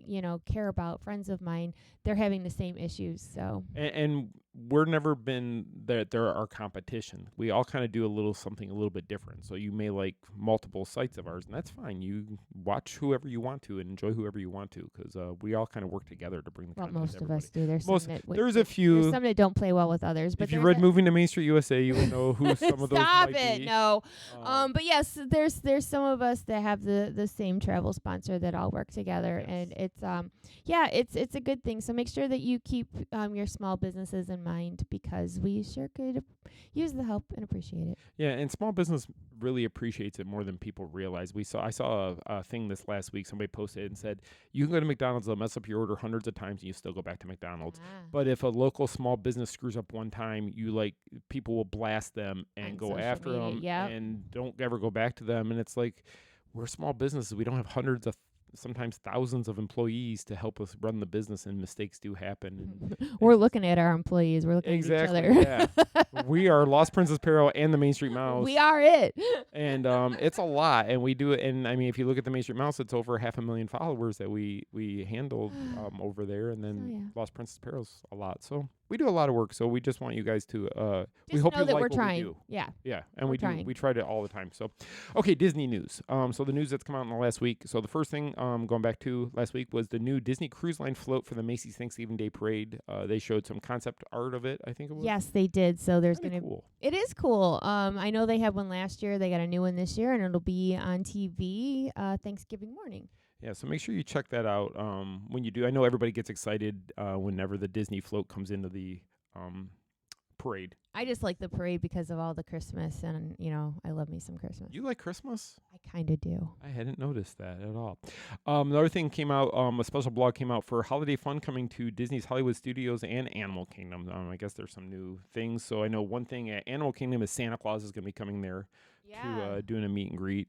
care about, friends of mine, they're having the same issues. So and we're never been that they're our competition. We all kind of do something a little bit different. So you may like multiple sites of ours, and that's fine. You watch whoever you want to and enjoy whoever you want to, because we all kind of work together to bring the content most to of us everybody. do. There's a few. There's some that don't play well with others. But if you read Moving to Main Street USA, you would know who some of those Stop might it! be. No. But yes, there's some of us that have the same travel sponsor that all work together, and it's a good thing. So make sure that you keep your small businesses in mind, because we sure could use the help and appreciate it. Yeah, and small business really appreciates it more than people realize. I saw a thing this last week. Somebody posted and said, you can go to McDonald's, they'll mess up your order hundreds of times, and you still go back to McDonald's. But if a local small business screws up one time, people will blast them and go after them and don't ever go back to them. And it's we're small businesses. We don't have hundreds of, sometimes thousands of employees to help us run the business, and mistakes do happen. We're looking at our employees. We're looking at each other. Yeah. We are Lost Princess Apparel and the Main Street Mouse. We are it. And it's a lot, and we do it. And I mean, if you look at the Main Street Mouse, it's over 500,000 followers that we handled over there, and then Lost Princess Apparel's a lot. So we do a lot of work. So we just want you guys to we hope you like what we do. Yeah. Yeah, and we try it all the time. So okay, Disney news. So the news that's come out in the last week. So the first thing going back to last week was the new Disney Cruise Line float for the Macy's Thanksgiving Day Parade. They showed some concept art of it, I think it was. Yes, they did. So there's going to cool. It is cool. I know they had one last year. They got a new one this year, and it'll be on TV Thanksgiving morning. Yeah, so make sure you check that out when you do. I know everybody gets excited whenever the Disney float comes into the parade. I just like the parade because of all the Christmas, and I love me some Christmas. You like Christmas? I kind of do. I hadn't noticed that at all. Another thing came out, a special blog came out for holiday fun coming to Disney's Hollywood Studios and Animal Kingdom. I guess there's some new things. So I know one thing at Animal Kingdom is Santa Claus is going to be coming there to doing a meet and greet.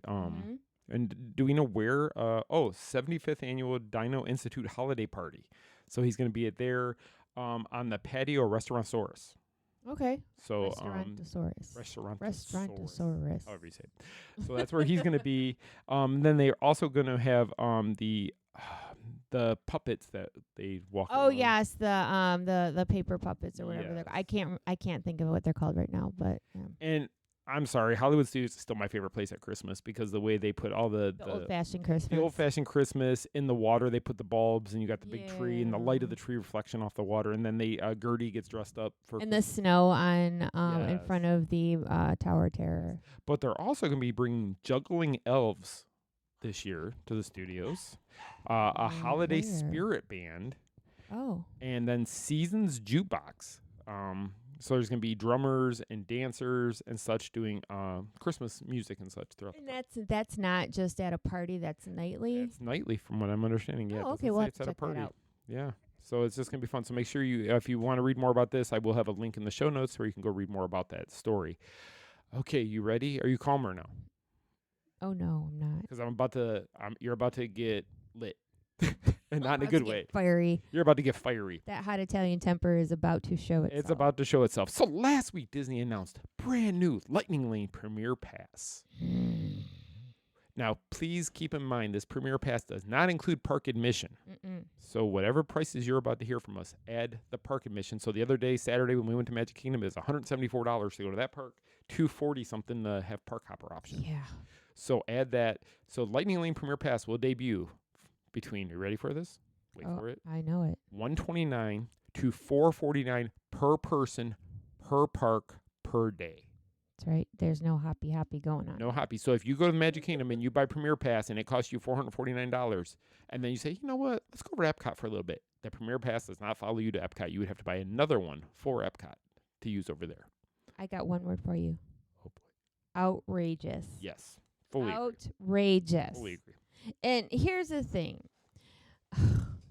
And do we know where? 75th Annual Dino Institute Holiday Party. So he's going to be there on the patio Restaurantosaurus. Okay. So Restaurantosaurus. However you say it. So that's where he's going to be. Then they're also going to have the puppets that they walk. Oh around. yes, the paper puppets or whatever. Yes. I can't think of what they're called right now, but And I'm sorry, Hollywood Studios is still my favorite place at Christmas because the way they put all the old-fashioned Christmas. The old-fashioned Christmas in the water, they put the bulbs and you got the big tree and the light of the tree reflection off the water, and then they Gertie gets dressed up for and the snow on in front of the Tower of Terror. But they're also going to be bringing juggling elves this year to the studios, a holiday spirit band, and then Seasons Jukebox. So there's going to be drummers and dancers and such doing Christmas music and such throughout. And that's not just at a party. That's nightly. It's nightly, from what I'm understanding. Yeah. Oh, okay. Well, it's at a check party. that out. Yeah. So it's just going to be fun. So make sure if you want to read more about this, I will have a link in the show notes where you can go read more about that story. Okay, you ready? Are you calmer now? Oh no, I'm not. Because you're about to get lit. And not in a good way. Fiery. You're about to get fiery. That hot Italian temper is about to show itself. It's about to show itself. So last week, Disney announced brand new Lightning Lane Premier Pass. Now, please keep in mind, this Premier Pass does not include park admission. So whatever prices you're about to hear from us, add the park admission. So the other day, Saturday, when we went to Magic Kingdom, it was $174 to go to that park, $240 something to have park hopper option. Yeah. So add that. So Lightning Lane Premier Pass will debut between, you ready for this? Wait for it. I know it. $129 to $449 per person, per park, per day. That's right. There's no hoppy going on. No hoppy. So if you go to the Magic Kingdom and you buy Premier Pass and it costs you $449, and then you say, you know what, let's go over to Epcot for a little bit. The Premier Pass does not follow you to Epcot. You would have to buy another one for Epcot to use over there. I got one word for you. Oh boy. Outrageous. Yes. Fully outrageous. Fully agree. And here's the thing.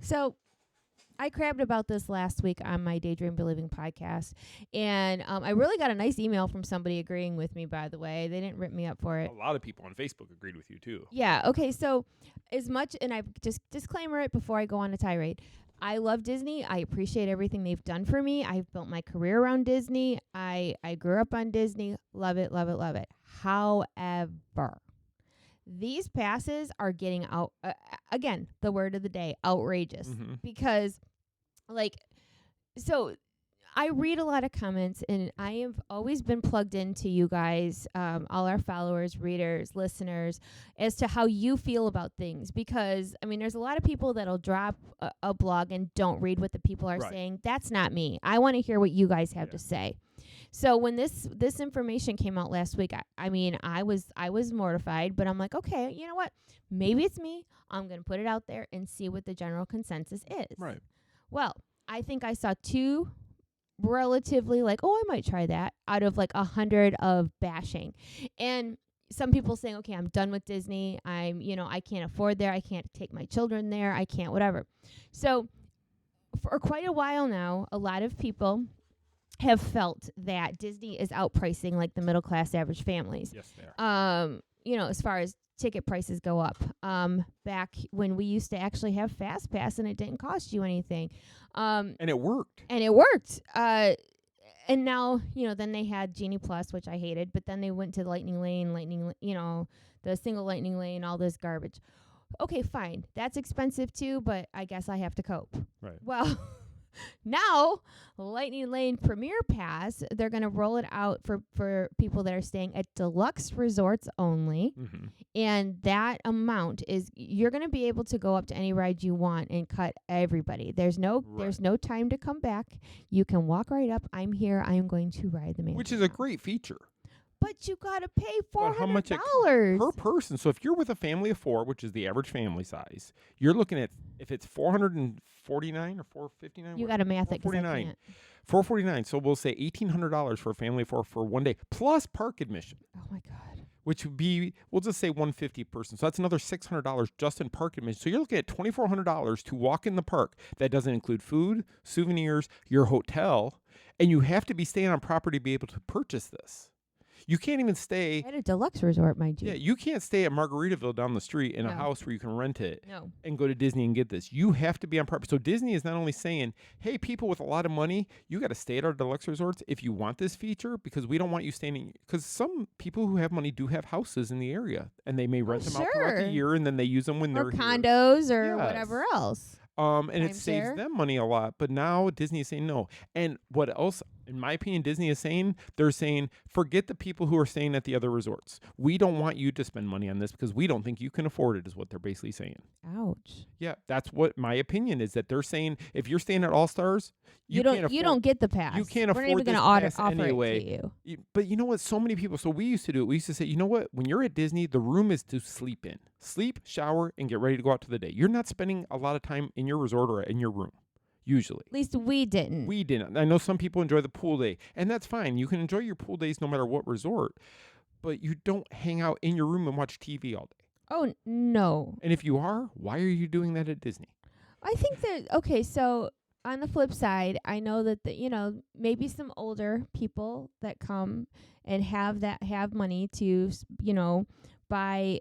So I crabbed about this last week on my Daydream Believing podcast, and I really got a nice email from somebody agreeing with me, by the way. They didn't rip me up for it. A lot of people on Facebook agreed with you, too. Yeah, okay, so as much, and I just disclaimer it before I go on a tirade, I love Disney. I appreciate everything they've done for me. I've built my career around Disney. I grew up on Disney. Love it, love it, love it. However, these passes are getting out, again, the word of the day, outrageous. Because, so I read a lot of comments, and I have always been plugged into you guys, all our followers, readers, listeners, as to how you feel about things. Because, I mean, there's a lot of people that'll drop a blog and don't read what the people are saying. That's not me. I want to hear what you guys have to say. So when this information came out last week, I mean, I was mortified, but I'm like, okay, you know what? Maybe it's me. I'm going to put it out there and see what the general consensus is. Right. Well, I think I saw two relatively I might try that out of 100 of bashing. And some people saying, okay, I'm done with Disney. I can't afford there. I can't take my children there. I can't whatever. So for quite a while now, a lot of people have felt that Disney is outpricing the middle class average families. Yes, they are. As far as ticket prices go up. Back when we used to actually have Fast Pass and it didn't cost you anything. And it worked. And now, then they had Genie Plus, which I hated, but then they went to Lightning Lane, the single Lightning Lane, all this garbage. Okay, fine. That's expensive too, but I guess I have to cope. Right. Well, now, Lightning Lane Premier Pass, they're going to roll it out for people that are staying at deluxe resorts only. And that amount is, you're going to be able to go up to any ride you want and cut everybody. There's no time to come back. You can walk right up. I'm here. I am going to ride the man. Which is a great feature. But you got to pay But how much $400 per person? So if you're with a family of 4, which is the average family size, you're looking at, if it's $449 or $459. You got to math it because I can't. $449. So we'll say $1,800 for a family of 4 for one day plus park admission. Oh my God. Which would be, we'll just say $150 per person. So that's another $600 just in park admission. So you're looking at $2,400 to walk in the park. That doesn't include food, souvenirs, your hotel, and you have to be staying on property to be able to purchase this. You can't even stay At a deluxe resort, mind you. Yeah, you can't stay at Margaritaville down the street in a No. house where you can rent it No. and go to Disney and get this. You have to be on property. So Disney is not only saying, hey, people with a lot of money, you got to stay at our deluxe resorts if you want this feature, because we don't want you staying in, because some people who have money do have houses in the area and they may rent them out throughout the sure. year and then they use them when Or they're here. condos or Yes. whatever else. And it Time saves share. them money a lot. But now Disney is saying no. And what else, in my opinion, Disney is saying, they're saying, forget the people who are staying at the other resorts. We don't want you to spend money on this because we don't think you can afford it, is what they're basically saying. Ouch. Yeah, that's what my opinion is, that they're saying if you're staying at All Stars, you don't get the pass. You can't We're not afford even this gonna pass offer anyway. it to you. But you know what? So many people. So we used to do it. We used to say, you know what? When you're at Disney, the room is to sleep in. Sleep, shower, and get ready to go out to the day. You're not spending a lot of time in your resort or in your room, usually. At least we didn't. We didn't. I know some people enjoy the pool day, and that's fine. You can enjoy your pool days no matter what resort, but you don't hang out in your room and watch TV all day. Oh, no. And if you are, why are you doing that at Disney? I think that, okay, so on the flip side, I know that, maybe some older people that come and have money to, buy,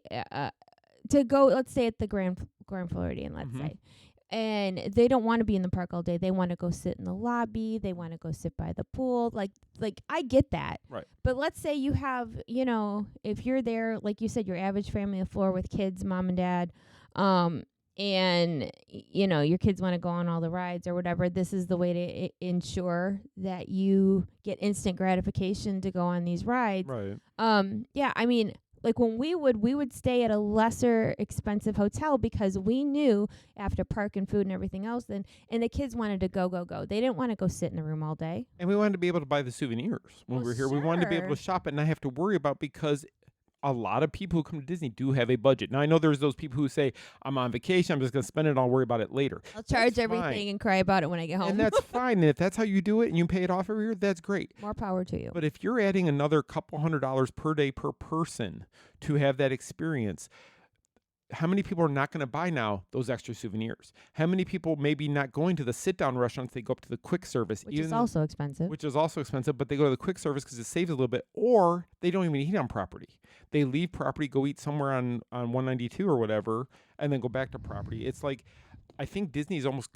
to go, let's say at the Grand Floridian, let's say. And they don't want to be in the park all day. They want to go sit in the lobby. They want to go sit by the pool. Like I get that. Right. But let's say you have, if you're there, like you said, your average family of 4 with kids, mom and dad, and, your kids want to go on all the rides or whatever, this is the way to ensure that you get instant gratification to go on these rides. Right. Yeah, I mean, like when we would stay at a lesser expensive hotel because we knew after park and food and everything else, and the kids wanted to go. They didn't want to go sit in the room all day. And we wanted to be able to buy the souvenirs when we were here. We wanted to be able to shop and not have to worry about, because a lot of people who come to Disney do have a budget. Now, I know there's those people who say, I'm on vacation, I'm just going to spend it, I'll worry about it later. I'll charge everything and cry about it when I get home. And that's fine. And if that's how you do it and you pay it off every year, that's great. More power to you. But if you're adding another couple $100 per day per person to have that experience, how many people are not going to buy now those extra souvenirs? How many people maybe not going to the sit-down restaurants, they go up to the quick service. Which is also expensive. Which is also expensive, but they go to the quick service because it saves a little bit, or they don't even eat on property. They leave property, go eat somewhere on 192 or whatever, and then go back to property. It's like, I think Disney's almost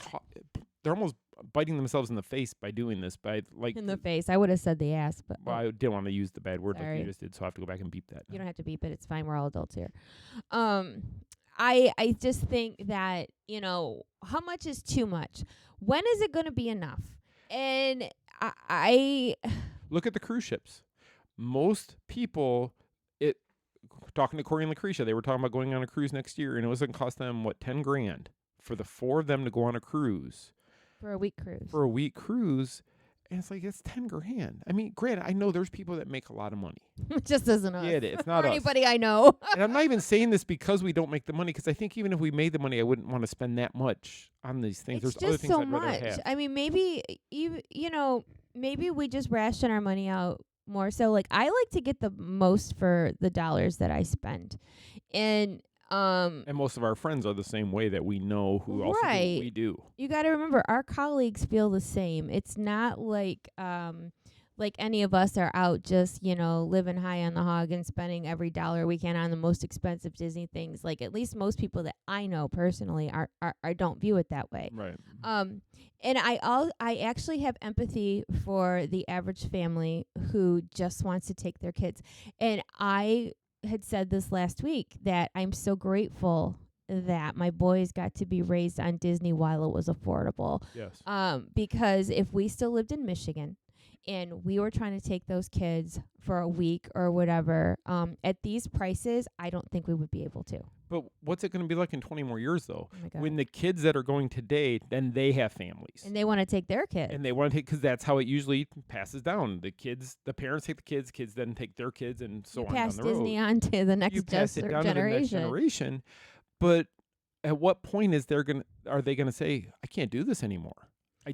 they're almost biting themselves in the face by doing this. In the face. I would have said the ass, but well, I didn't want to use the bad word sorry. like you just did, so I have to go back and beep that. You don't have to beep it. It's fine. We're all adults here. I just think that, how much is too much? When is it going to be enough? And I look at the cruise ships. Most people, talking to Corey and Lucretia, they were talking about going on a cruise next year, and it was going to cost them, $10,000 for the 4 of them to go on a cruise. For a week cruise. For a week cruise. And it's like, it's $10,000. I mean, granted, I know there's people that make a lot of money. It just isn't us. Yeah, it's not or us. anybody I know. And I'm not even saying this because we don't make the money, because I think even if we made the money, I wouldn't want to spend that much on these things. It's There's other just things so I'd rather much. have. I mean, maybe maybe we just ration our money out more. So like, I like to get the most for the dollars that I spend, and most of our friends are the same way that we know who also do what we do. You got to remember, our colleagues feel the same. It's not like any of us are out just, living high on the hog and spending every dollar we can on the most expensive Disney things. Like, at least most people that I know personally are don't view it that way. Right. And I actually have empathy for the average family who just wants to take their kids. And I had said this last week, that I'm so grateful that my boys got to be raised on Disney while it was affordable. Yes. Because if we still lived in Michigan and we were trying to take those kids for a week or whatever, at these prices, I don't think we would be able to. But what's it going to be like in 20 more years, though? Oh my God. When the kids that are going today, then they have families. And they want to take their kids. And they want to take, because that's how it usually passes down. The parents take the kids then take their kids, and so you on pass down the Disney road. on to the next You pass it down to the next generation. But at what point are they gonna say, I can't do this anymore? I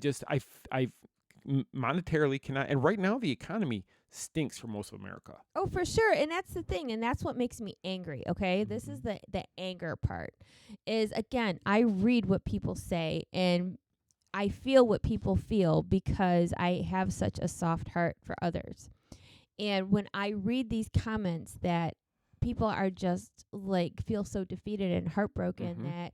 monetarily cannot. And right now the economy stinks for most of America. Oh, for sure. And that's the thing. And that's what makes me angry. Okay. This is the anger part is, again, I read what people say and I feel what people feel because I have such a soft heart for others. And when I read these comments that people are just like feel so defeated and heartbroken that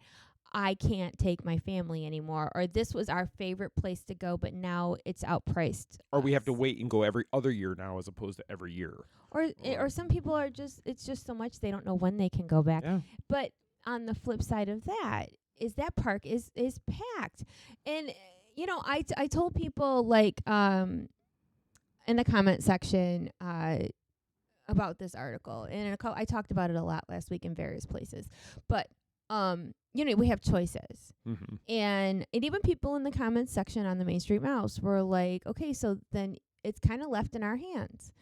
I can't take my family anymore, or this was our favorite place to go, but now it's outpriced. Or we have to wait and go every other year now as opposed to every year. Or some people are just, it's just so much they don't know when they can go back. Yeah. But on the flip side of that is that park is packed. And, you know, I told people like in the comment section about this article, and I talked about it a lot last week in various places. But you know, we have choices. And even people in the comments section on the Main Street Mouse were like, okay, so then it's kind of left in our hands.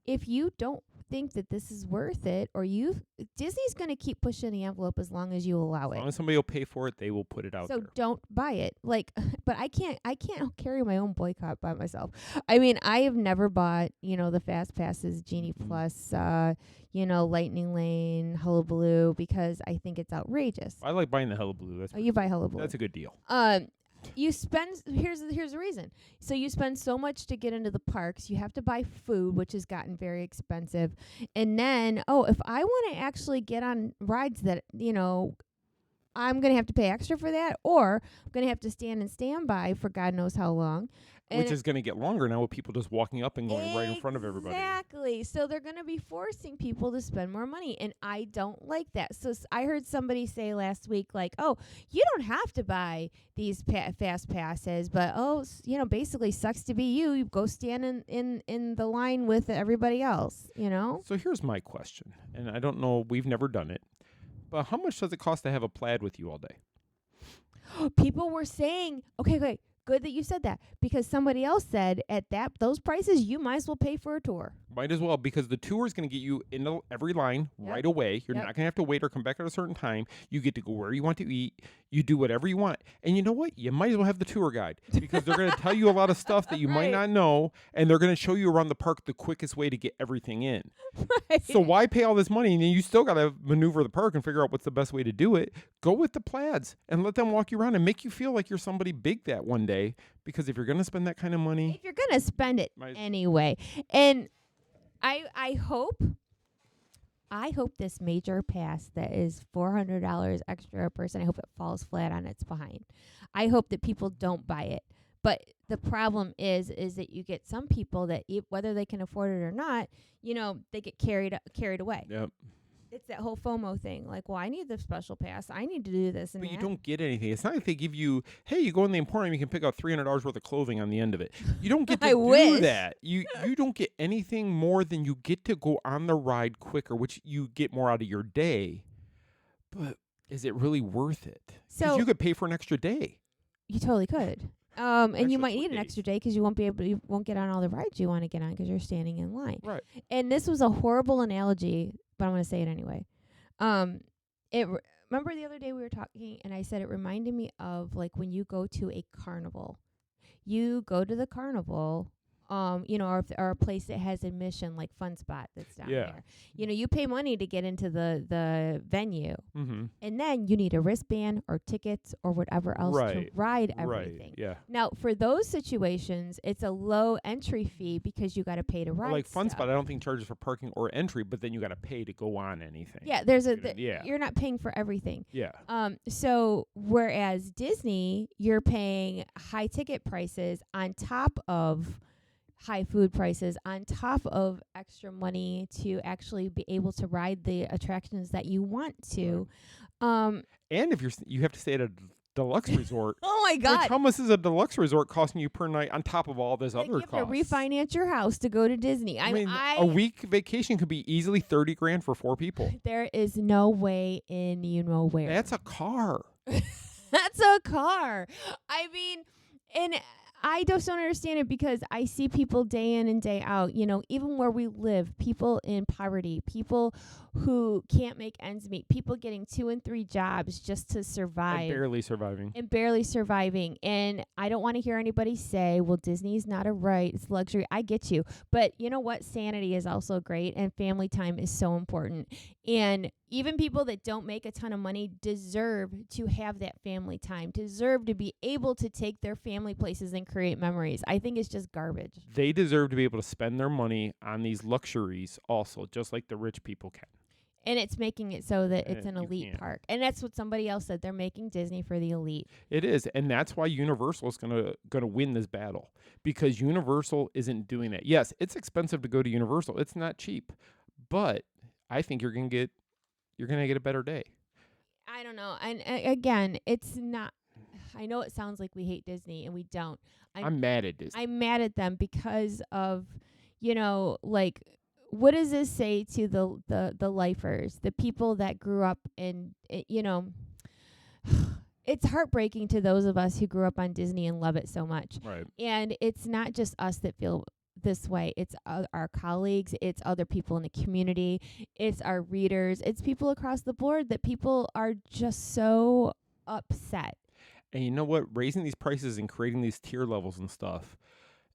If you don't think that this is worth it, or Disney's going to keep pushing the envelope as long as you allow it. As long as somebody will pay for it, they will put it out there. So don't buy it. Like, but I can't carry my own boycott by myself. I mean, I have never bought, you know, the Fast Passes, Genie Plus, you know, Lightning Lane, Hullabaloo, because I think it's outrageous. I like buying the Hullabaloo. You buy Hullabaloo. That's a good deal. You spend, here's the reason. So you spend so much to get into the parks. You have to buy food, which has gotten very expensive. And then, if I want to actually get on rides that, you know, I'm going to have to pay extra for that, or I'm going to have to stand and stand by for God knows how long. Which is going to get longer now with people just walking up and going right in front of everybody. Exactly. So they're going to be forcing people to spend more money, and I don't like that. So I heard somebody say last week, like, oh, you don't have to buy these fast passes, but, you know, basically sucks to be you. You go stand in the line with everybody else, you know? So here's my question, and I don't know, we've never done it, but how much does it cost to have a plaid with you all day? People were saying, okay, good that you said that, because somebody else said at those prices, you might as well pay for a tour. Might as well, because the tour is going to get you into every line right away. You're not going to have to wait or come back at a certain time. You get to go where you want to eat. You do whatever you want. And you know what? You might as well have the tour guide, because they're going to tell you a lot of stuff that you might not know, and they're going to show you around the park the quickest way to get everything in. Right. So why pay all this money, and then you still got to maneuver the park and figure out what's the best way to do it? Go with the plaids and let them walk you around and make you feel like you're somebody big that one day, because if you're going to spend that kind of money... If you're going to spend it anyway. And I hope this major pass that is $400 extra a person, I hope it falls flat on its behind. I hope that people don't buy it. But the problem is that you get some people that, whether they can afford it or not, you know, they get carried away. Yep. It's that whole FOMO thing. Like, well, I need the special pass. I need to do this and But that. you don't get anything. It's not like they give you, hey, you go in the Emporium, you can pick out $300 worth of clothing on the end of it. You don't get to do that. You don't get anything more than you get to go on the ride quicker, which you get more out of your day. But is it really worth it? Because you could pay for an extra day. You totally could. And you might need an extra day because you won't get on all the rides you want to get on because you're standing in line. Right. And this was a horrible analogy, but I'm going to say it anyway. Remember the other day we were talking and I said it reminded me of like when you go to a carnival. You go to the carnival, you know, or a place that has admission like Fun Spot that's down there. You know, you pay money to get into the venue. Mm-hmm. And then you need a wristband or tickets or whatever else to ride everything. Right. Yeah. Now, for those situations, it's a low entry fee because you got to pay to ride. Like Fun Spot, I don't think charges for parking or entry, but then you got to pay to go on anything. Yeah, you're not paying for everything. Yeah. So whereas Disney, you're paying high ticket prices on top of high food prices, on top of extra money to actually be able to ride the attractions that you want to. And if you have to stay at a deluxe resort. Oh my God. How much is a deluxe resort costing you per night on top of all this Like, other you have costs? to refinance your house to go to Disney. I mean, a week vacation could be easily $30,000 for 4 people. There is no way in you know where. That's a car. That's a car. I mean, and I just don't understand it because I see people day in and day out, you know, even where we live, people in poverty, people who can't make ends meet, people getting 2 and 3 jobs just to survive. And barely surviving. And I don't want to hear anybody say, well, Disney's not a right, it's luxury. I get you. But you know what? Sanity is also great, and family time is so important. And even people that don't make a ton of money deserve to have that family time, deserve to be able to take their family places and create memories. I think it's just garbage. They deserve to be able to spend their money on these luxuries also, just like the rich people can. And it's making it so that it's an You elite can't. park. And that's what somebody else said. They're making Disney for the elite. It is, and that's why Universal is gonna win this battle, because Universal isn't doing that. Yes, it's expensive to go to Universal. It's not cheap, but I think you're gonna get a better day. I don't know. And again, it's not. I know it sounds like we hate Disney, and we don't. I'm mad at Disney. I'm mad at them because of, you know, like, what does this say to the lifers, the people that grew up in, you know, it's heartbreaking to those of us who grew up on Disney and love it so much. Right. And it's not just us that feel this way. It's our colleagues. It's other people in the community. It's our readers. It's people across the board that people are just so upset. And you know what? Raising these prices and creating these tier levels and stuff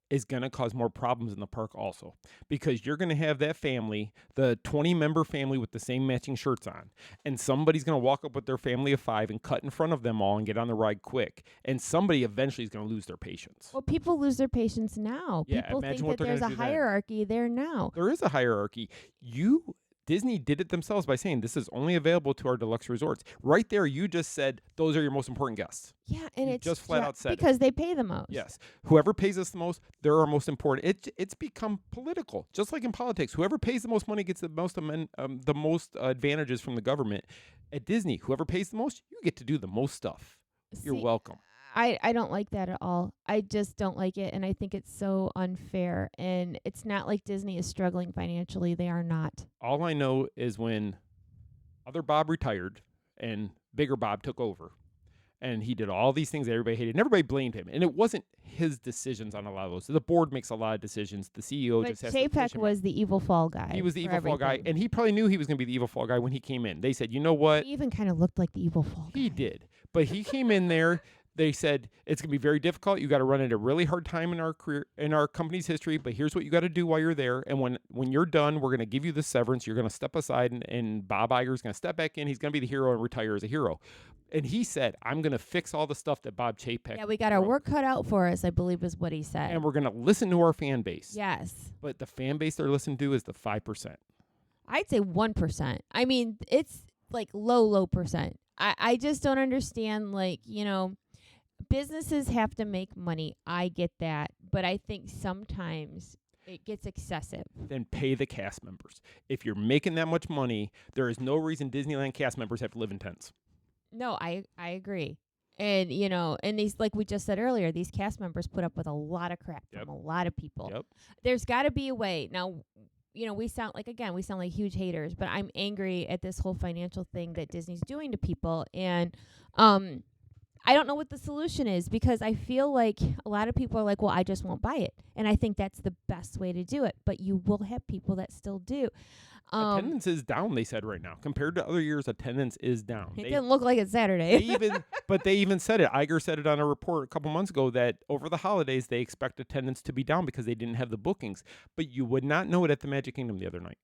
is going to cause more problems in the park also, because you're going to have that family, the 20-member family with the same matching shirts on, and somebody's going to walk up with their family of 5 and cut in front of them all and get on the ride quick, and somebody eventually is going to lose their patience. Well, people lose their patience now. Yeah, People imagine think what that they're there's gonna a do then. hierarchy there now. There is a hierarchy. Disney did it themselves by saying this is only available to our deluxe resorts. Right there, you just said those are your most important guests. Yeah, and You it's just flat out said it. because they pay the most. Yes. Whoever pays us the most, they're our most important. It's become political, just like in politics. Whoever pays the most money gets the most advantages from the government. At Disney, whoever pays the most, you get to do the most stuff. You're See, welcome. I don't like that at all. I just don't like it, and I think it's so unfair. And it's not like Disney is struggling financially. They are not. All I know is when other Bob retired and bigger Bob took over, and he did all these things that everybody hated, and everybody blamed him. And it wasn't his decisions on a lot of those. The board makes a lot of decisions. The CEO But just has to push Chapek him. was the evil fall guy. He was the for evil fall guy, everything. and he probably knew he was going to be the evil fall guy when he came in. They said, you know what? He even kind of looked like the evil fall guy. He did. But he came in there. They said, it's going to be very difficult. You got to run into a really hard time in our career, in our company's history, but here's what you got to do while you're there. And when you're done, we're going to give you the severance. You're going to step aside, and Bob Iger's going to step back in. He's going to be the hero and retire as a hero. And he said, I'm going to fix all the stuff that Bob Chapek. Yeah, we got our work cut out for us, I believe is what he said. And we're going to listen to our fan base. Yes. But the fan base they're listening to is the 5%. I'd say 1%. I mean, it's like low percent. I just don't understand, like, you know, businesses have to make money. I get that. But I think sometimes it gets excessive. Then pay the cast members. If you're making that much money, there is no reason Disneyland cast members have to live in tents. No, I agree. And, you know, and these, like we just said earlier, these cast members put up with a lot of crap from a lot of people. Yep. There's got to be a way. Now, you know, we sound like huge haters, but I'm angry at this whole financial thing that Disney's doing to people. And I don't know what the solution is, because I feel like a lot of people are like, well, I just won't buy it. And I think that's the best way to do it. But you will have people that still do. Attendance is down, they said right now. Compared to other years, attendance is down. It didn't look like it's Saturday. They even said it. Iger said it on a report a couple months ago that over the holidays, they expect attendance to be down because they didn't have the bookings. But you would not know it at the Magic Kingdom the other night.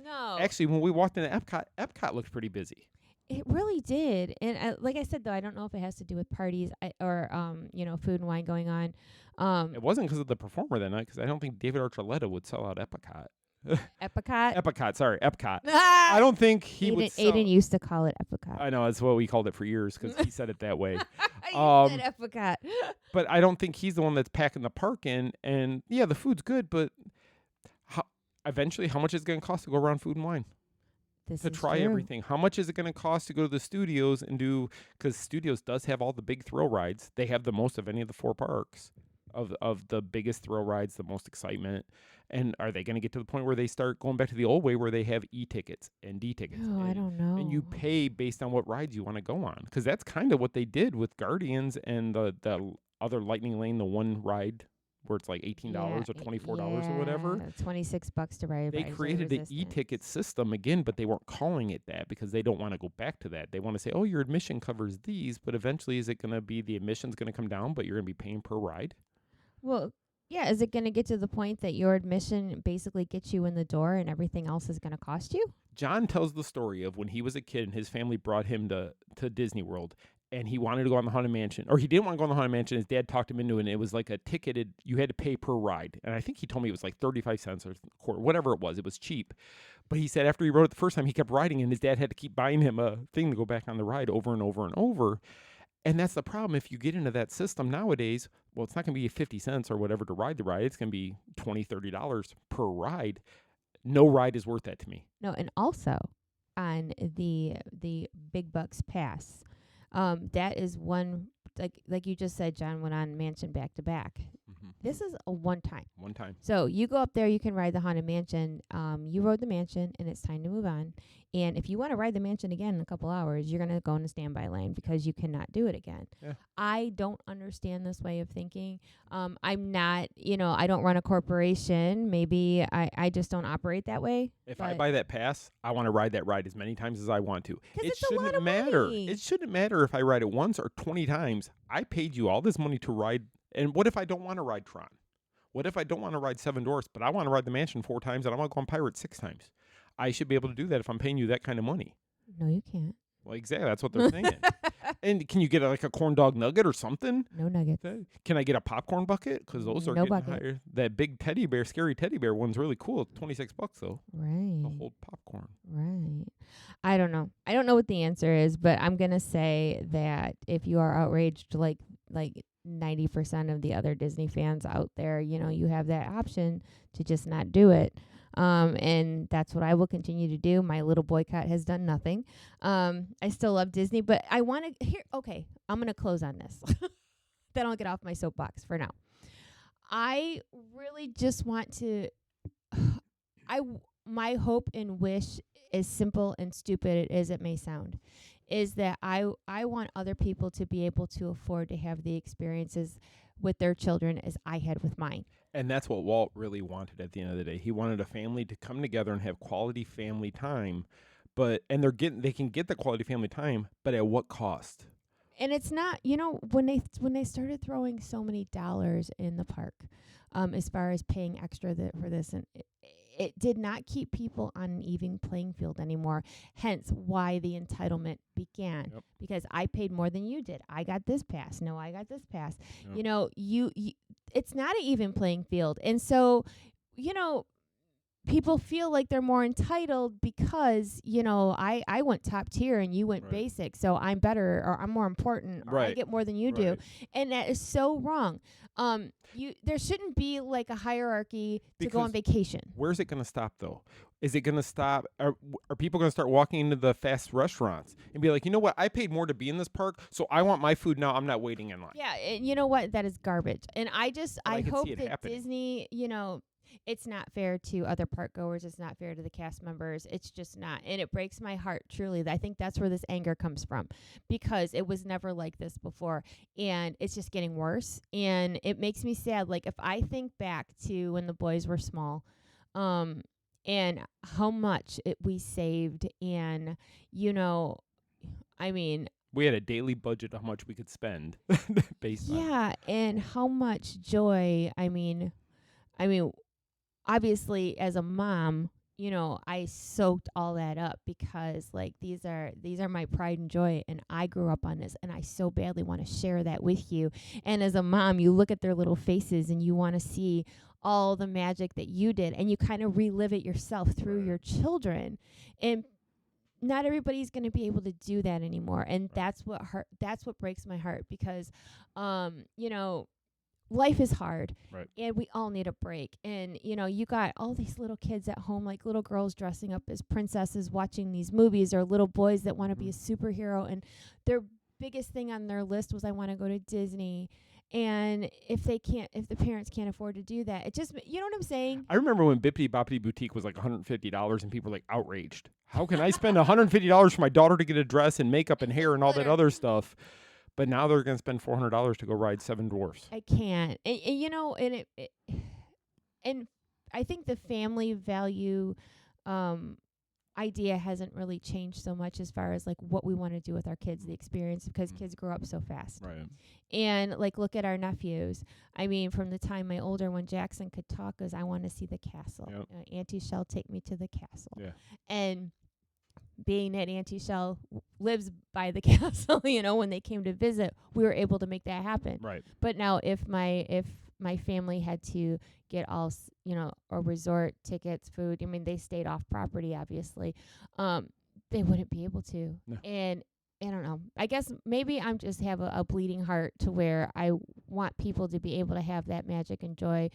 No. Actually, when we walked into Epcot looked pretty busy. It really did. And like I said, though, I don't know if it has to do with parties or, you know, food and wine going on. It wasn't because of the performer that night, because I don't think David Archuleta would sell out Epcot. Epcot? Epcot. I don't think he would sell. Aiden used to call it Epcot. I know, that's what we called it for years, because he said it that way. You said Epcot. But I don't think he's the one that's packing the park in. And, yeah, the food's good, but eventually, how much is it going to cost to go around food and wine? to try everything. How much is it going to cost to go to the studios and do, because Studios does have all the big thrill rides. They have the most of any of the 4 parks of the biggest thrill rides, the most excitement. And are they going to get to the point where they start going back to the old way where they have e-tickets and D-tickets? Oh, I don't know. And you pay based on what rides you want to go on. Because that's kind of what they did with Guardians and the other Lightning Lane, the one ride where it's like $18 or $24 or whatever. $26 to ride. They created an e-ticket system again, but they weren't calling it that because they don't want to go back to that. They want to say, oh, your admission covers these, but eventually is it going to be the admission's going to come down, but you're going to be paying per ride? Well, yeah. Is it going to get to the point that your admission basically gets you in the door and everything else is going to cost you? John tells the story of when he was a kid and his family brought him to Disney World. And he wanted to go on the Haunted Mansion, or he didn't want to go on the Haunted Mansion. His dad talked him into it, and it was like a ticketed, you had to pay per ride. And I think he told me it was like 35 cents or a quarter, whatever it was. It was cheap. But he said after he rode it the first time, he kept riding, and his dad had to keep buying him a thing to go back on the ride over and over and over. And that's the problem. If you get into that system nowadays, well, it's not going to be 50 cents or whatever to ride the ride. It's going to be $20, $30 per ride. No ride is worth that to me. No, and also on the Big Bucks Pass, that is one, like you just said, John went on Mansion back to back. This is a one time. One time. So you go up there, you can ride the Haunted Mansion. You rode the Mansion, and it's time to move on. And if you want to ride the Mansion again in a couple hours, you're going to go in a standby lane because you cannot do it again. Yeah. I don't understand this way of thinking. I'm not, I don't run a corporation. Maybe I just don't operate that way. If I buy that pass, I want to ride that ride as many times as I want to. It it's a lot of matter. money. It shouldn't matter if I ride it once or 20 times. I paid you all this money to ride. And what if I don't want to ride Tron? What if I don't want to ride Seven Dwarfs, but I want to ride the Mansion 4 times and I want to go on Pirates 6 times? I should be able to do that if I'm paying you that kind of money. No, you can't. Well, exactly. That's what they're saying. And can you get like a corn dog nugget or something? No nuggets. Can I get a popcorn bucket? Because those are No getting bucket. higher. That big teddy bear, scary teddy bear one's really cool. It's $26 though. Right. The whole popcorn. Right. I don't know. I don't know what the answer is, but I'm going to say that if you are outraged like 90% of the other Disney fans out there, you have that option to just not do it. And that's what I will continue to do. My little boycott has done nothing. I still love Disney, but I want to okay, I'm going to close on this. Then I'll get off my soapbox for now. I really just want to, my hope and wish, as simple and stupid as it may sound, is that I want other people to be able to afford to have the experiences with their children as I had with mine. And that's what Walt really wanted at the end of the day. He wanted a family to come together and have quality family time, they can get the quality family time, but at what cost? And it's not, when they started throwing so many dollars in the park, as far as paying extra for this, and it did not keep people on an even playing field anymore. Hence why the entitlement began. Yep. Because I paid more than you did. I got this pass. No, I got this pass. Yep. You it's not an even playing field. And so, people feel like they're more entitled because, I went top tier and you went basic, so I'm better or I'm more important or I get more than you do. And that is so wrong. There shouldn't be like a hierarchy to go on vacation. Where's it going to stop though? Is it going to stop? Are people going to start walking into the fast restaurants and be like, you know what? I paid more to be in this park, so I want my food now. I'm not waiting in line. Yeah, and you know what? That is garbage. And I hope that happening. Disney, it's not fair to other park goers. It's not fair to the cast members. It's just not. And it breaks my heart, truly. I think that's where this anger comes from, because it was never like this before. And it's just getting worse. And it makes me sad. Like, if I think back to when the boys were small, and how much we saved, and, we had a daily budget of how much we could spend based on. Yeah, and how much joy. Obviously, as a mom, I soaked all that up because, like, these are my pride and joy, and I grew up on this, and I so badly want to share that with you. And as a mom, you look at their little faces, and you want to see all the magic that you did, and you kind of relive it yourself through your children. And not everybody's going to be able to do that anymore, and that's what breaks my heart, because, life is hard, Right. and we all need a break. And, you know, you got all these little kids at home, like little girls dressing up as princesses watching these movies, or little boys that want to be a superhero. And their biggest thing on their list was, I want to go to Disney. And if the parents can't afford to do that, it just, you know what I'm saying? I remember when Bippity Boppity Boutique was like $150 and people were like outraged. How can I spend $150 for my daughter to get a dress and makeup and hair and all that other stuff? But now they're going to spend $400 to go ride Seven Dwarfs. I can't. And you know, and and I think the family value idea hasn't really changed so much as far as like what we want to do with our kids, the experience, because kids grow up so fast. Right. And like, look at our nephews. I mean, from the time my older one, Jackson, could talk, as I want to see the castle. Yep. Auntie Shell, take me to the castle. Yeah. And being that Auntie Shell lives by the castle, you know, when they came to visit, we were able to make that happen. Right. But now if my family had to get all, you know, or resort tickets, food, I mean, they stayed off property, obviously, they wouldn't be able to. No. And I don't know. I guess maybe I'm just have a bleeding heart to where I want people to be able to have that magic and joy,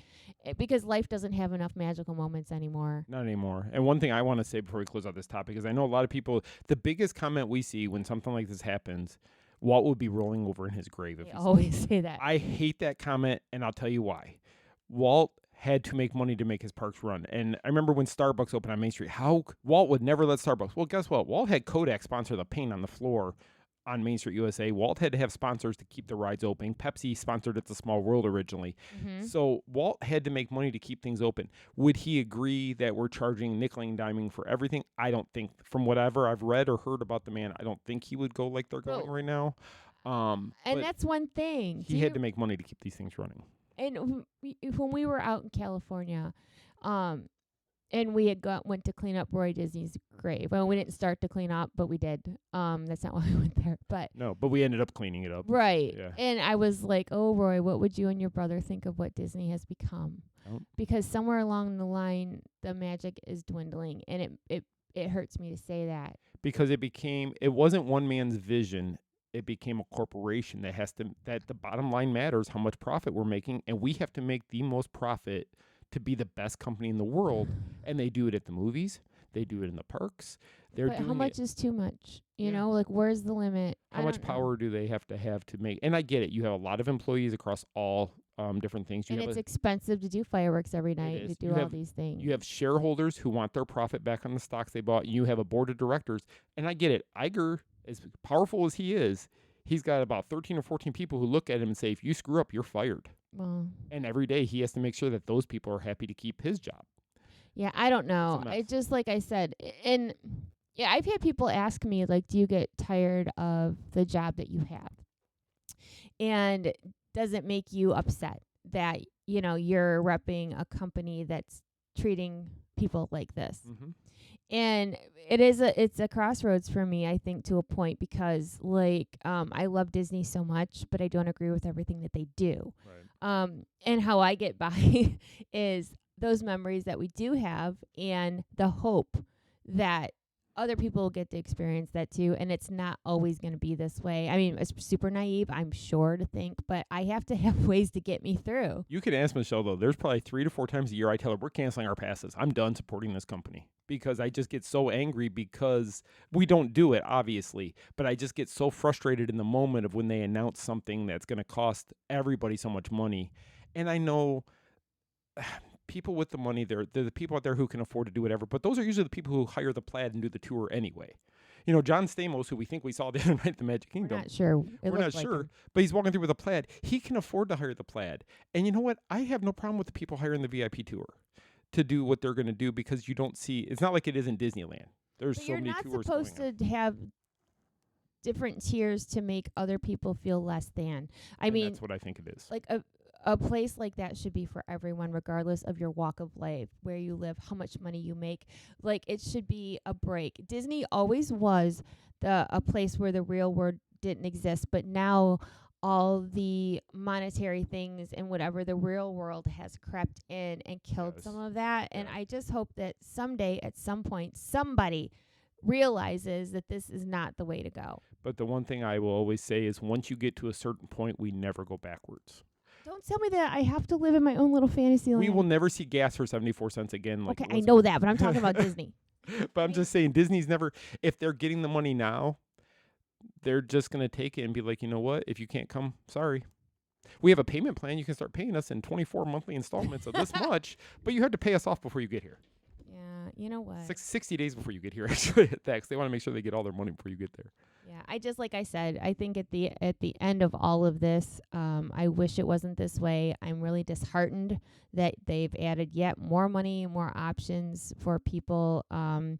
because life doesn't have enough magical moments anymore. Not anymore. And one thing I want to say before we close out this topic is I know a lot of people, the biggest comment we see when something like this happens, Walt would be rolling over in his grave. If They he always say that. I hate that comment, and I'll tell you why. Walt had to make money to make his parks run. And I remember when Starbucks opened on Main Street, how Walt would never let Starbucks. Well, guess what? Walt had Kodak sponsor the paint on the floor on Main Street, USA. Walt had to have sponsors to keep the rides open. Pepsi sponsored It's a Small World originally. Mm-hmm. So Walt had to make money to keep things open. Would he agree that we're charging nickel and diming for everything? I don't think, from whatever I've read or heard about the man, I don't think he would go like they're going right now. And that's one thing. He had to make money to keep these things running. And when we were out in California, and we had went to clean up Roy Disney's grave. Well, we didn't start to clean up, but we did. That's not why we went there. But no, but we ended up cleaning it up. Right. Yeah. And I was like, oh, Roy, what would you and your brother think of what Disney has become? Oh. Because somewhere along the line, the magic is dwindling, and it hurts me to say that. Because it wasn't one man's vision. It became a corporation that the bottom line matters, how much profit we're making, and we have to make the most profit to be the best company in the world. And they do it at the movies. They do it in the parks. But how much is too much? You know, like, where's the limit? How much power do they have to make? And I get it. You have a lot of employees across all different things. And it's expensive to do fireworks every night, to do all these things. You have shareholders who want their profit back on the stocks they bought. You have a board of directors. And I get it. Iger, as powerful as he is, he's got about 13 or 14 people who look at him and say, if you screw up, you're fired. Well, and every day he has to make sure that those people are happy to keep his job. Yeah, I don't know. I just, like I said, and yeah, I've had people ask me, like, do you get tired of the job that you have? And does it make you upset that, you know, you're repping a company that's treating people like this? Mm-hmm. And it's a crossroads for me, I think, to a point, because like I love Disney so much, but I don't agree with everything that they do. Right. And how I get by is those memories that we do have, and the hope that other people will get to experience that too. And it's not always going to be this way. I mean, it's super naive, I'm sure, to think, but I have to have ways to get me through. You can ask Michele, though. There's probably 3 to 4 times a year I tell her, we're canceling our passes. I'm done supporting this company. Because I just get so angry, because we don't do it, obviously. But I just get so frustrated in the moment of when they announce something that's going to cost everybody so much money. And I know people with the money, they're the people out there who can afford to do whatever. But those are usually the people who hire the plaid and do the tour anyway. You know, John Stamos, who we think we saw the other night at the Magic Kingdom. We're not sure. We're not sure, but he's walking through with a plaid. He can afford to hire the plaid. And you know what? I have no problem with the people hiring the VIP tour to do what they're going to do, because you don't see, it's not like it isn't Disneyland. There's so many tours going on. You're not supposed to have different tiers to make other people feel less than. I mean, that's what I think it is. Like a place like that should be for everyone, regardless of your walk of life, where you live, how much money you make. Like, it should be a break. Disney always was a place where the real world didn't exist, but now all the monetary things and whatever, the real world has crept in and killed some of that. And I just hope that someday, at some point, somebody realizes that this is not the way to go. But the one thing I will always say is, once you get to a certain point, we never go backwards. Don't tell me that I have to live in my own little fantasy land. We will never see gas for 74 cents again. Like okay, it I was know that, but I'm talking about Disney. But I'm just saying, Disney's never, if they're getting the money now, they're just going to take it and be like, you know what? If you can't come, sorry. We have a payment plan. You can start paying us in 24 monthly installments of this much, but you have to pay us off before you get here. Yeah, you know what? 60 days before you get here, actually, at that, 'cause they want to make sure they get all their money before you get there. Yeah, I just, like I said, I think at the end of all of this, I wish it wasn't this way. I'm really disheartened that they've added yet more money, more options for people, and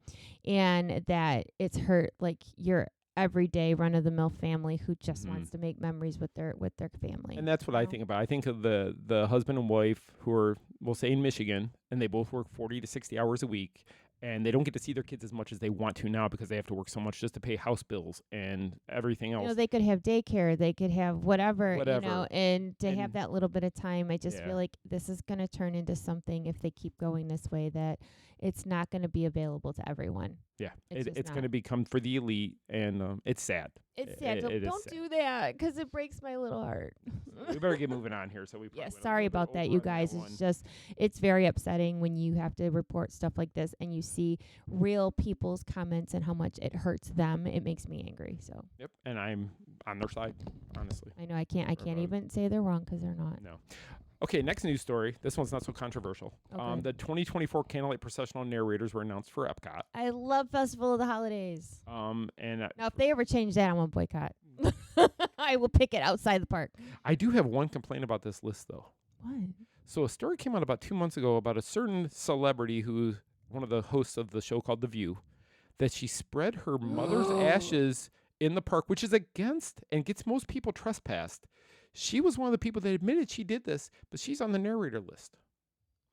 that it's hurt like your everyday run-of-the-mill family who just wants to make memories with their family. And that's what I think about. I think of the husband and wife who are, we'll say, in Michigan, and they both work 40 to 60 hours a week, and they don't get to see their kids as much as they want to now because they have to work so much just to pay house bills and everything else. You know, they could have daycare, they could have whatever. You know, and to have that little bit of time, I just feel like this is going to turn into something, if they keep going this way, that it's not going to be available to everyone. Yeah, it's going to become for the elite, and it's sad. It's sad. Don't do that, because it breaks my little heart. We better get moving on here. So we sorry about that, you guys. It's very upsetting when you have to report stuff like this and you see real people's comments and how much it hurts them. It makes me angry. So. Yep, and I'm on their side, honestly. I know I can't even say they're wrong because they're not. No. Okay, next news story. This one's not so controversial. Okay. The 2024 Candlelight Processional narrators were announced for Epcot. I love Festival of the Holidays. And now, if they ever change that, I'm going to boycott. I will pick it outside the park. I do have one complaint about this list, though. What? So a story came out about 2 months ago about a certain celebrity who's one of the hosts of the show called The View, that she spread her mother's ashes in the park, which is against and gets most people trespassed. She was one of the people that admitted she did this, but she's on the narrator list.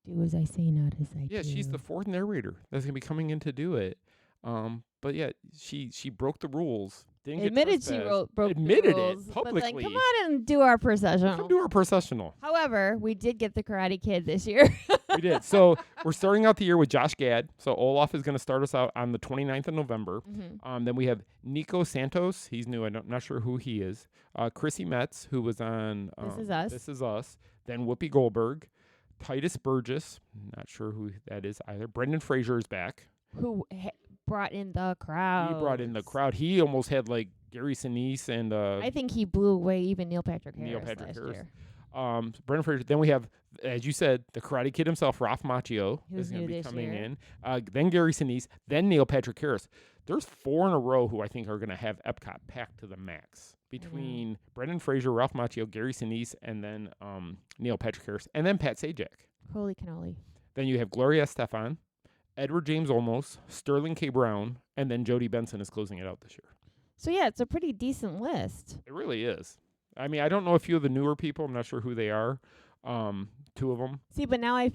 Do as I say, not as I do. Yeah, she's the fourth narrator that's going to be coming in to do it. But yeah, she broke the rules. Admitted she broke the rules, it publicly. But then, come on and do our processional. Come do our processional. However, we did get the Karate Kid this year. We did. So we're starting out the year with Josh Gad. So Olaf is going to start us out on the 29th of November. Then we have Nico Santos. He's new. I'm not sure who he is. Chrissy Metz, who was on This Is Us. Then Whoopi Goldberg. Titus Burgess. Not sure who that is either. Brendan Fraser is back. Who brought in the crowd. He brought in the crowd. He almost had like Gary Sinise and I think he blew away even Neil Patrick Harris last year. Brendan Fraser. Then we have, as you said, the Karate Kid himself, Ralph Macchio, is going to be coming in. Then Gary Sinise. Then Neil Patrick Harris. There's 4 in a row who I think are going to have Epcot packed to the max. Between Brendan Fraser, Ralph Macchio, Gary Sinise, and then Neil Patrick Harris, and then Pat Sajak. Holy cannoli. Then you have Gloria Estefan, Edward James Olmos, Sterling K. Brown, and then Jody Benson is closing it out this year. So, yeah, it's a pretty decent list. It really is. I mean, I don't know a few of the newer people. I'm not sure who they are. 2 of them. See, but now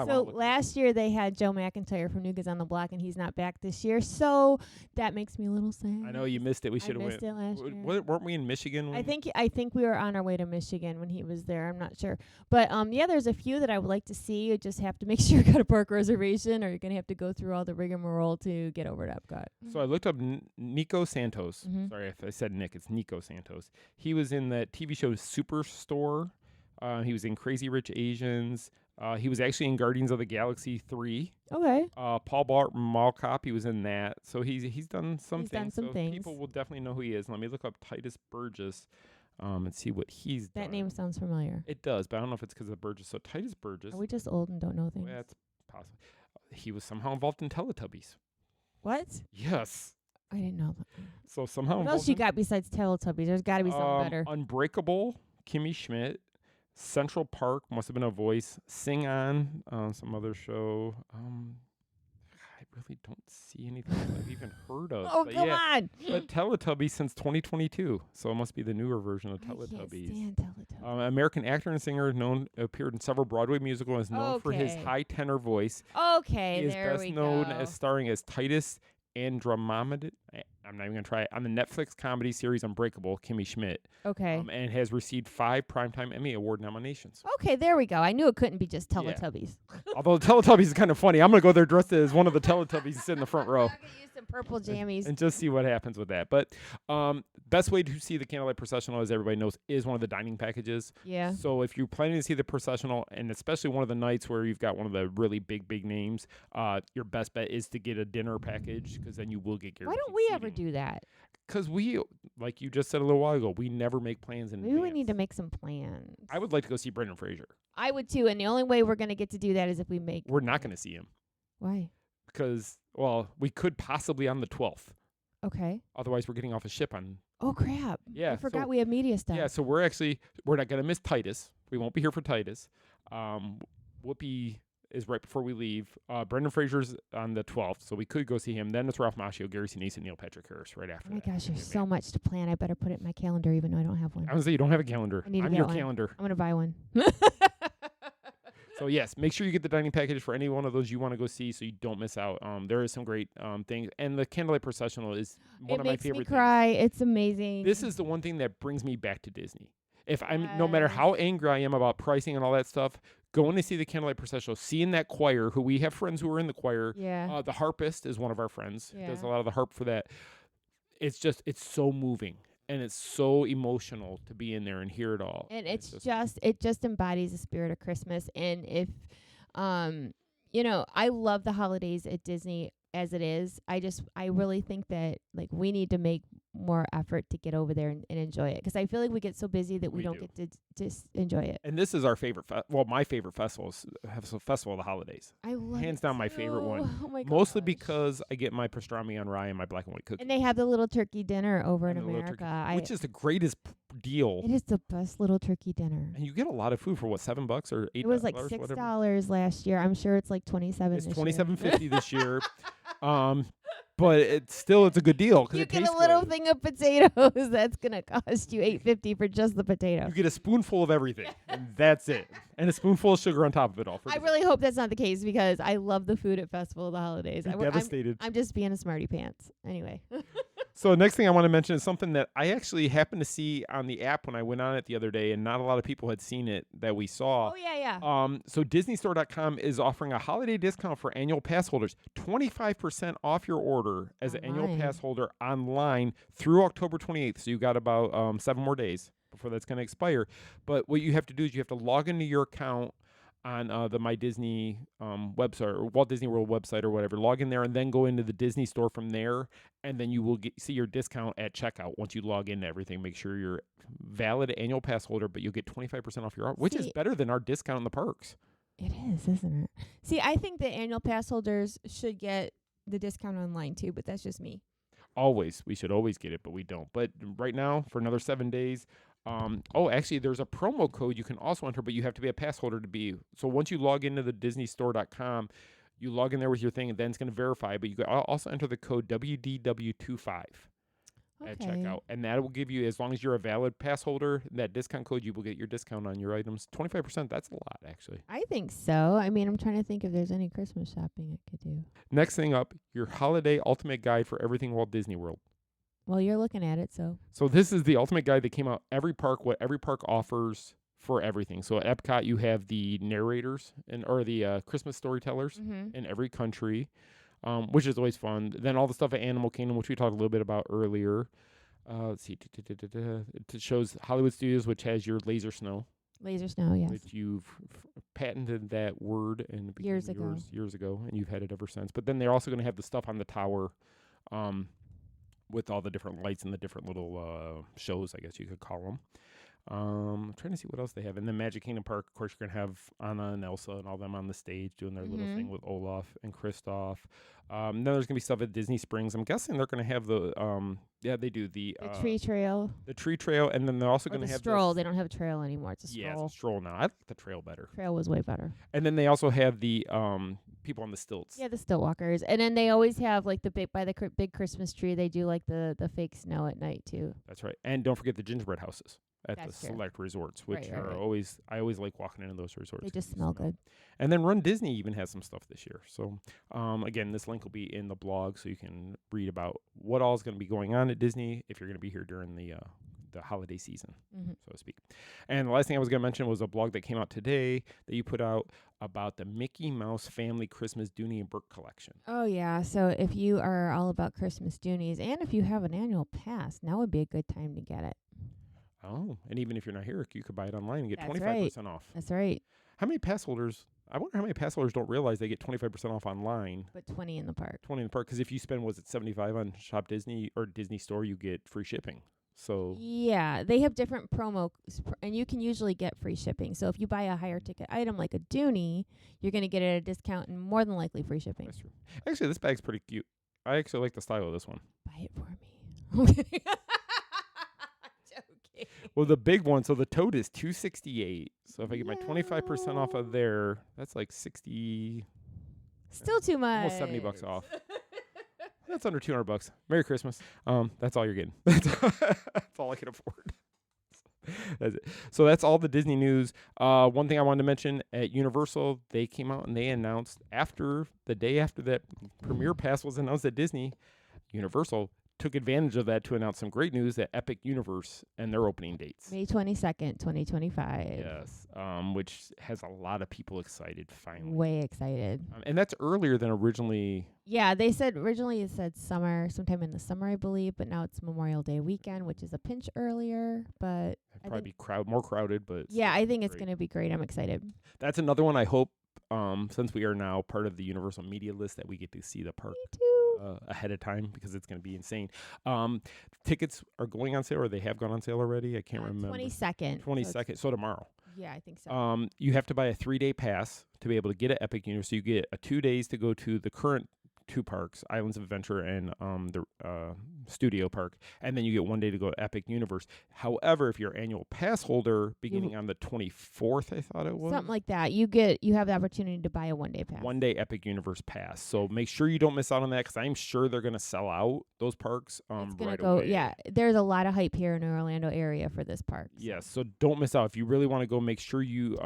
so last year they had Joe McIntyre from New Kids on the Block, and he's not back this year. So that makes me a little sad. I know you missed it. We should have went. I missed it last year. Weren't we in Michigan? I think we were on our way to Michigan when he was there. I'm not sure, but yeah, there's a few that I would like to see. You just have to make sure you got a park reservation, or you're gonna have to go through all the rigmarole to get over to Epcot. So I looked up Nico Santos. Sorry if I said Nick. It's Nico Santos. He was in that TV show Superstore. He was in Crazy Rich Asians. He was actually in Guardians of the Galaxy 3. Okay. Paul Blart Mall Cop, he was in that. So he's done some things. Done some things. People will definitely know who he is. Let me look up Titus Burgess and see what he's done. That name sounds familiar. It does, but I don't know if it's because of Burgess. So Titus Burgess. Are we just old and don't know things? Well, that's possible. He was somehow involved in Teletubbies. What? Yes. I didn't know that. So somehow. What else you got besides Teletubbies? There's got to be something better. Unbreakable, Kimmy Schmidt. Central Park must have been a voice. Sing On, some other show. I really don't see anything I've even heard of. Oh, come on. But Teletubbies since 2022, so it must be the newer version of Teletubbies. I can't stand Teletubbies. American actor and singer, appeared in several Broadway musicals and is known for his high tenor voice. Okay, he is best known as starring as Titus Andromedon. I'm not even going to try it, on the Netflix comedy series Unbreakable, Kimmy Schmidt. Okay. And has received 5 Primetime Emmy Award nominations. Okay, there we go. I knew it couldn't be just Teletubbies. Although the Teletubbies is kind of funny. I'm going to go there dressed as one of the Teletubbies and sit in the front row. I'm going to use some purple jammies. And just see what happens with that. But best way to see the Candlelight Processional, as everybody knows, is one of the dining packages. Yeah. So if you're planning to see the processional, and especially one of the nights where you've got one of the really big names, your best bet is to get a dinner package, because then you will get guaranteed Why don't we seating. ever do that? Because we, like you just said a little while ago, we never make plans in Maybe we advance. need to make some plans. I would like to go see Brendan Fraser. I would too, and the only way we're going to get to do that is if we make... We're not going to see him. Why? Because, well, we could possibly on the 12th. Okay. Otherwise, we're getting off a ship on... Oh, crap. Yeah. I forgot we have media stuff. Yeah, so we're not going to miss Titus. We won't be here for Titus. Whoopi is right before we leave. Brendan Fraser's on the 12th, so we could go see him. Then it's Ralph Macchio, Gary Sinise, and Neil Patrick Harris right after Oh, my that. gosh, there's so much to plan. I better put it in my calendar, even though I don't have one. I was going to say, you don't have a calendar. I need to I'm get your one. calendar. I'm going to buy one. So, yes, make sure you get the dining package for any one of those you want to go see so you don't miss out. There is some great things. And the Candlelight Processional is one of my favorite It makes me cry. It's amazing. This is the one thing that brings me back to Disney. If I'm, no matter how angry I am about pricing and all that stuff, going to see the Candlelight Processional, seeing that choir, who we have friends who are in the choir. Yeah. The harpist is one of our friends. Yeah. Does a lot of the harp for that. It's so moving. And it's so emotional to be in there and hear it all. And it just embodies the spirit of Christmas. And if, I love the holidays at Disney as it is. I really think that we need to make more effort to get over there and enjoy it, because I feel like we get so busy that we don't get to just enjoy it. And this is our favorite, my favorite festival is Festival of the Holidays. I love hands it down my too. favorite one. Oh my Mostly gosh. because I get my pastrami on rye and my black and white cookie. And they have the little turkey dinner over in And the little America. turkey, which is the greatest deal. It is the best little turkey dinner. And you get a lot of food for what, $7 or $8? It was like $6 last year. I'm sure it's like $27. It's this $27.50 this year. But it's a good deal because you it get tastes a little good. thing of potatoes that's gonna cost you $8.50 for just the potato. You get a spoonful of everything, and that's it, and a spoonful of sugar on top of it all. I really hope that's not the case, because I love the food at Festival of the Holidays. You're devastated. I'm just being a smarty pants. Anyway. So the next thing I want to mention is something that I actually happened to see on the app when I went on it the other day, and not a lot of people had seen it that we saw. Oh, yeah. So DisneyStore.com is offering a holiday discount for annual pass holders, 25% off your order as an annual pass holder online through October 28th. So you got about 7 more days before that's going to expire. But what you have to do is you have to log into your account on the My Disney website or Walt Disney World website or whatever. Log in there and then go into the Disney store from there, and then you will see your discount at checkout once you log into everything. Make sure you're valid annual pass holder, but you'll get 25% off your order, which is better than our discount in the parks. It is, isn't it? See, I think that annual pass holders should get the discount online too, but that's just me. We should always get it, but we don't. But right now, for another 7 days, actually, there's a promo code you can also enter, but you have to be a pass holder to be. So once you log into the DisneyStore.com, you log in there with your thing, and then it's going to verify. But you can also enter the code WDW25 at checkout, and that will give you, as long as you're a valid pass holder, that discount code, you will get your discount on your items. 25%. That's a lot, actually. I think so. I mean, I'm trying to think if there's any Christmas shopping I could do. Next thing up, your holiday ultimate guide for everything Walt Disney World. Well, you're looking at it, so. So this is the ultimate guide that came out what every park offers for everything. So at Epcot, you have the narrators or the Christmas storytellers in every country, which is always fun. Then all the stuff at Animal Kingdom, which we talked a little bit about earlier. Let's see. It shows Hollywood Studios, which has your laser snow. Laser snow, yes. Which you've patented that word years ago, and you've had it ever since. But then they're also going to have the stuff on the tower, with all the different lights and the different little shows, I guess you could call them. I'm trying to see what else they have. In the Magic Kingdom Park, of course, you're going to have Anna and Elsa and all them on the stage doing their little thing with Olaf and Kristoff. Then there's going to be stuff at Disney Springs. I'm guessing they're going to have the, they do the tree trail. The tree trail, and then they're also going to have stroll. They don't have a trail anymore. It's a stroll. Yeah, it's a stroll now. I like the trail better. Trail was way better. And then they also have the people on the stilts. Yeah, the stilt walkers. And then they always have like the big Christmas tree. They do like the fake snow at night too. That's right. And don't forget the gingerbread houses. at That's the true. select resorts, which Right, are right. always, I always like walking into those resorts. They just 'cause you smell good. And then Run Disney even has some stuff this year. So, again, this link will be in the blog, so you can read about what all is going to be going on at Disney if you're going to be here during the holiday season, so to speak. And the last thing I was going to mention was a blog that came out today that you put out about the Mickey Mouse Family Christmas Dooney and Burke collection. Oh, yeah. So if you are all about Christmas Doonies, and if you have an annual pass, now would be a good time to get it. Oh, and even if you're not here, you could buy it online and get That's 25% off. That's right. How many pass holders? I wonder how many pass holders don't realize they get 25% off online. But 20 in the park. 20 in the park, because if you spend, was it $75 on Shop Disney or Disney Store, you get free shipping. So Yeah, they have different promos, and you can usually get free shipping. So if you buy a higher ticket item like a Dooney, you're going to get it at a discount and more than likely free shipping. that's true. Actually, this bag's pretty cute. I actually like the style of this one. Buy it for me. Joking. Well, the big one, so the tote is $268. So if I get my 25% off of there, that's like 60, Still too much. almost $70 off. That's under $200. Merry Christmas. That's all you're getting. That's all I can afford. That's it. So that's all the Disney news. One thing I wanted to mention at Universal, they came out and they announced the day after that premiere pass was announced at Disney, Universal took advantage of that to announce some great news at Epic Universe and their opening dates. May 22nd, 2025. Yes, which has a lot of people excited finally. Way excited. And that's earlier than originally. Yeah, they said originally it said summer, sometime in the summer, I believe, but now it's Memorial Day weekend, which is a pinch earlier. But Probably be more crowded, but yeah, I think it's great. going to be great. I'm excited. That's another one I hope, since we are now part of the Universal media list, that we get to see the park ahead of time, because it's going to be insane. Tickets are going on sale, or they have gone on sale already. I can't remember. 22nd. 22nd, so tomorrow. Yeah, I think so. You have to buy a 3-day pass to be able to get at Epic Universe. So you get 2 days to go to the current 2 parks, Islands of Adventure and the Studio Park, and then you get 1 day to go to Epic Universe. However, if you're an annual pass holder, beginning on the 24th, I thought it was. Something like that. You have the opportunity to buy a 1-day pass. 1 day Epic Universe pass. So make sure you don't miss out on that, because I'm sure they're going to sell out those parks It's gonna right go. away. Yeah, there's a lot of hype here in the Orlando area for this park. Yes, so don't miss out. If you really want to go, make sure you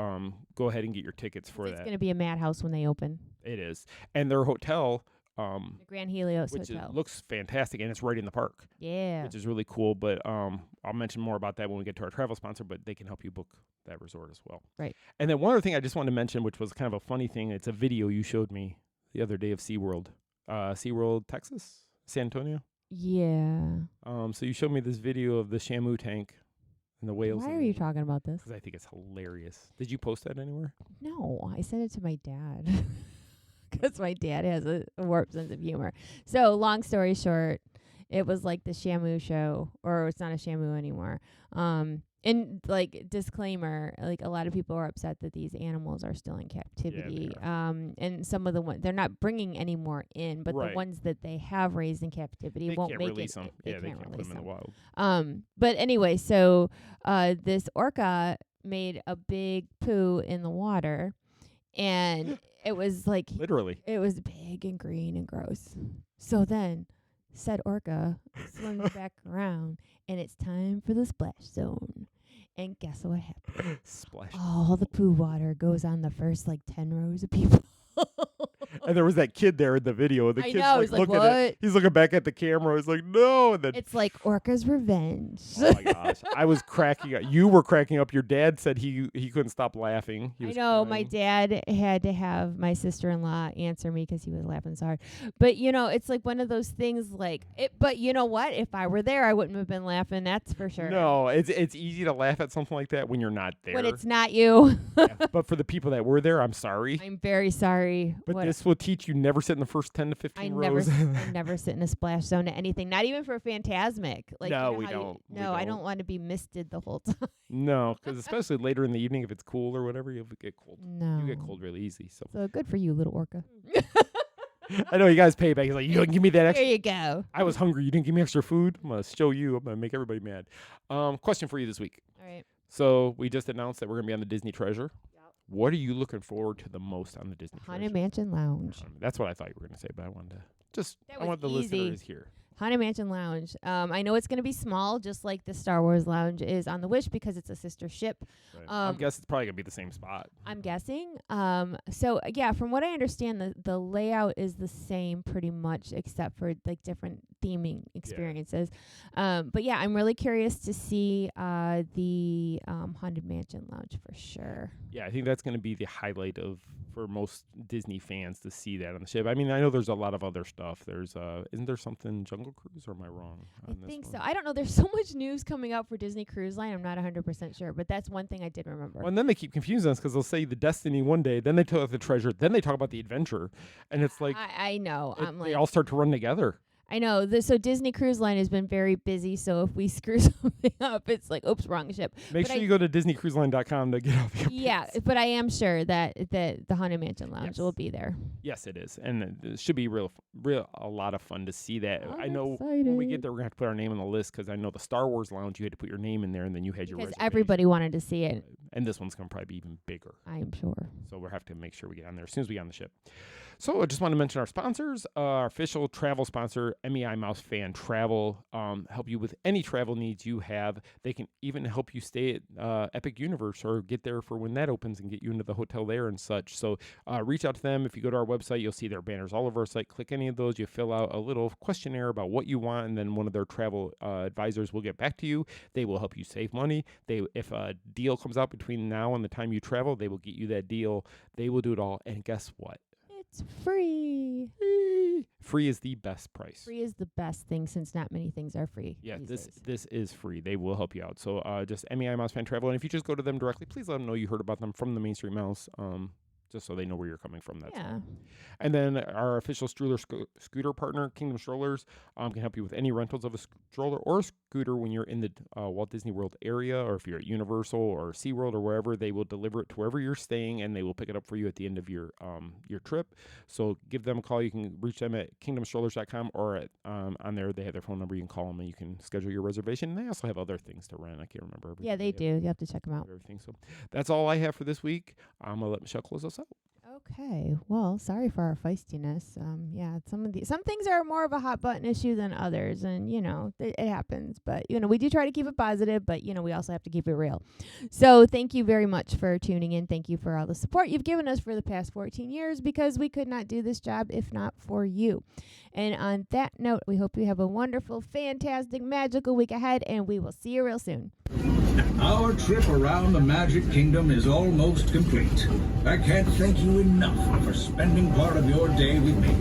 go ahead and get your tickets for It's that. going to be a madhouse when they open. It is. And their hotel, The Grand Helios which Hotel. looks fantastic, and it's right in the park. Yeah. Which is really cool. But I'll mention more about that when we get to our travel sponsor, but they can help you book that resort as well. Right. And then one other thing I just wanted to mention, which was kind of a funny thing, it's a video you showed me the other day of SeaWorld. SeaWorld, Texas? San Antonio? Yeah. So you showed me this video of the Shamu tank and the whales. Why are you talking about this? Because I think it's hilarious. Did you post that anywhere? No, I sent it to my dad. Because my dad has a warped sense of humor. So, long story short, it was like the Shamu show, or it's not a Shamu anymore. And like, disclaimer, like, a lot of people are upset that these animals are still in captivity. And some of the ones, they're not bringing any more in, but Right. the ones that they have raised in captivity They won't can't make release it. them. They Yeah, they can't can't put release them in the them. wild. But anyway, so this orca made a big poo in the water, and it was like Literally. it was big and green and gross. So then said orca swims back around, and it's time for the splash zone. And guess what happened? Splash. All the poo water goes on the first 10 rows of people. And there was that kid there in the video. The I kid's know, he's like, looking at, "What?" he's looking back at the camera. He's like, no. And then, It's like orca's revenge. oh my gosh, I was cracking up. You were cracking up. Your dad said he couldn't stop laughing. He I was know, my crying. dad had to have my sister-in-law answer me because he was laughing so hard. But, it's like one of those things but you know what? If I were there, I wouldn't have been laughing, that's for sure. No, it's easy to laugh at something like that when you're not there. When it's not you. Yeah, but for the people that were there, I'm sorry. I'm very sorry. But this will teach you never sit in the first 10 to 15 rows. I never sit in a splash zone to anything, not even for Phantasmic. No, we don't. We I don't. don't want to be misted the whole time. No, because especially later in the evening, if it's cool or whatever, you'll get cold. No. You get cold really easy. So So good for you, little orca. I know you guys pay back. He's like, you don't give me that There extra. you go. I was hungry. You didn't give me extra food. I'm gonna show you. I'm gonna make everybody mad. Question for you this week. All right. So we just announced that we're gonna be on the Disney Treasure. What are you looking forward to the most on the Disney Haunted Treasure? Mansion Lounge. That's what I thought you were gonna say, but I wanted to That I want the was easy. listeners here. Haunted Mansion Lounge. I know it's going to be small, just like the Star Wars Lounge is on the Wish because it's a sister ship. Right. I guess it's probably going to be the same spot. I'm guessing. So, yeah, from what I understand, the layout is the same pretty much except for, like, different theming experiences. But, yeah, I'm really curious to see the Haunted Mansion Lounge for sure. Yeah, I think that's going to be the highlight for most Disney fans to see that on the ship. I mean, I know there's a lot of other stuff. There's isn't there something Jungle Cruise, or am I wrong on I think one? so. I don't know. There's so much news coming out for Disney Cruise Line. I'm not 100% sure, but that's one thing I did remember. Well, and then they keep confusing us because they'll say the Destiny one day, then they talk about the Treasure, then they talk about the Adventure, and it's like I know. they all start to run together. I know. So Disney Cruise Line has been very busy. So if we screw something up, it's like, oops, wrong ship. Make sure you go to DisneyCruiseLine.com to get all the updates. Yeah, but I am sure that the Haunted Mansion Lounge will be there. Yes, it is, and it should be real a lot of fun to see that. I know excited. when we get there, we're gonna have to put our name on the list because I know the Star Wars Lounge, you had to put your name in there, and then you had your Because reservation. everybody wanted to see it. And this one's gonna probably be even bigger. I am sure. So we'll have to make sure we get on there as soon as we get on the ship. So I just want to mention our sponsors. Our official travel sponsor, MEI Mouse Fan Travel, help you with any travel needs you have. They can even help you stay at Epic Universe or get there for when that opens and get you into the hotel there and such. So reach out to them. If you go to our website, you'll see their banners all over our site. Click any of those. You fill out a little questionnaire about what you want, and then one of their travel advisors will get back to you. They will help you save money. If a deal comes out between now and the time you travel, they will get you that deal. They will do it all. And guess what? It's free. Free is the best price. Free is the best thing since not many things are free. Yeah, these days. this is free. They will help you out. So just MEI Mouse Fan Travel. And if you just go to them directly, please let them know you heard about them from the Main Street Mouse. Just so they know where you're coming from. That's all. And then our official stroller scooter partner, Kingdom Strollers, can help you with any rentals of a stroller or a scooter when you're in the Walt Disney World area, or if you're at Universal or SeaWorld or wherever. They will deliver it to wherever you're staying, and they will pick it up for you at the end of your trip. So give them a call. You can reach them at kingdomstrollers.com, or at on there they have their phone number. You can call them and you can schedule your reservation. And they also have other things to rent. I can't remember everything. Yeah, they do. You have to check them out. Everything. So that's all I have for this week. I'm gonna let Michele close us out. Okay. Well, sorry for our feistiness. Yeah, some things are more of a hot button issue than others, and it happens. But we do try to keep it positive, but we also have to keep it real. So thank you very much for tuning in. Thank you for all the support you've given us for the past 14 years, because we could not do this job if not for you. And on that note, we hope you have a wonderful, fantastic, magical week ahead, and we will see you real soon. Our trip around the Magic Kingdom is almost complete. I can't thank you enough for spending part of your day with me.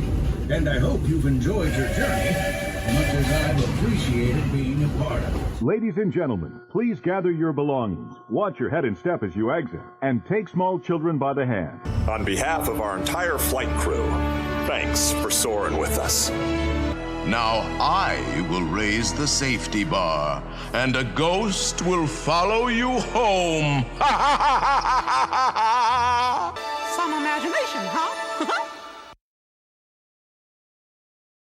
And I hope you've enjoyed your journey as much as I've appreciated being a part of it. Ladies and gentlemen, please gather your belongings. Watch your head and step as you exit, and take small children by the hand. On behalf of our entire flight crew, thanks for soaring with us. Now I will raise the safety bar, and a ghost will follow you home. Some imagination, huh?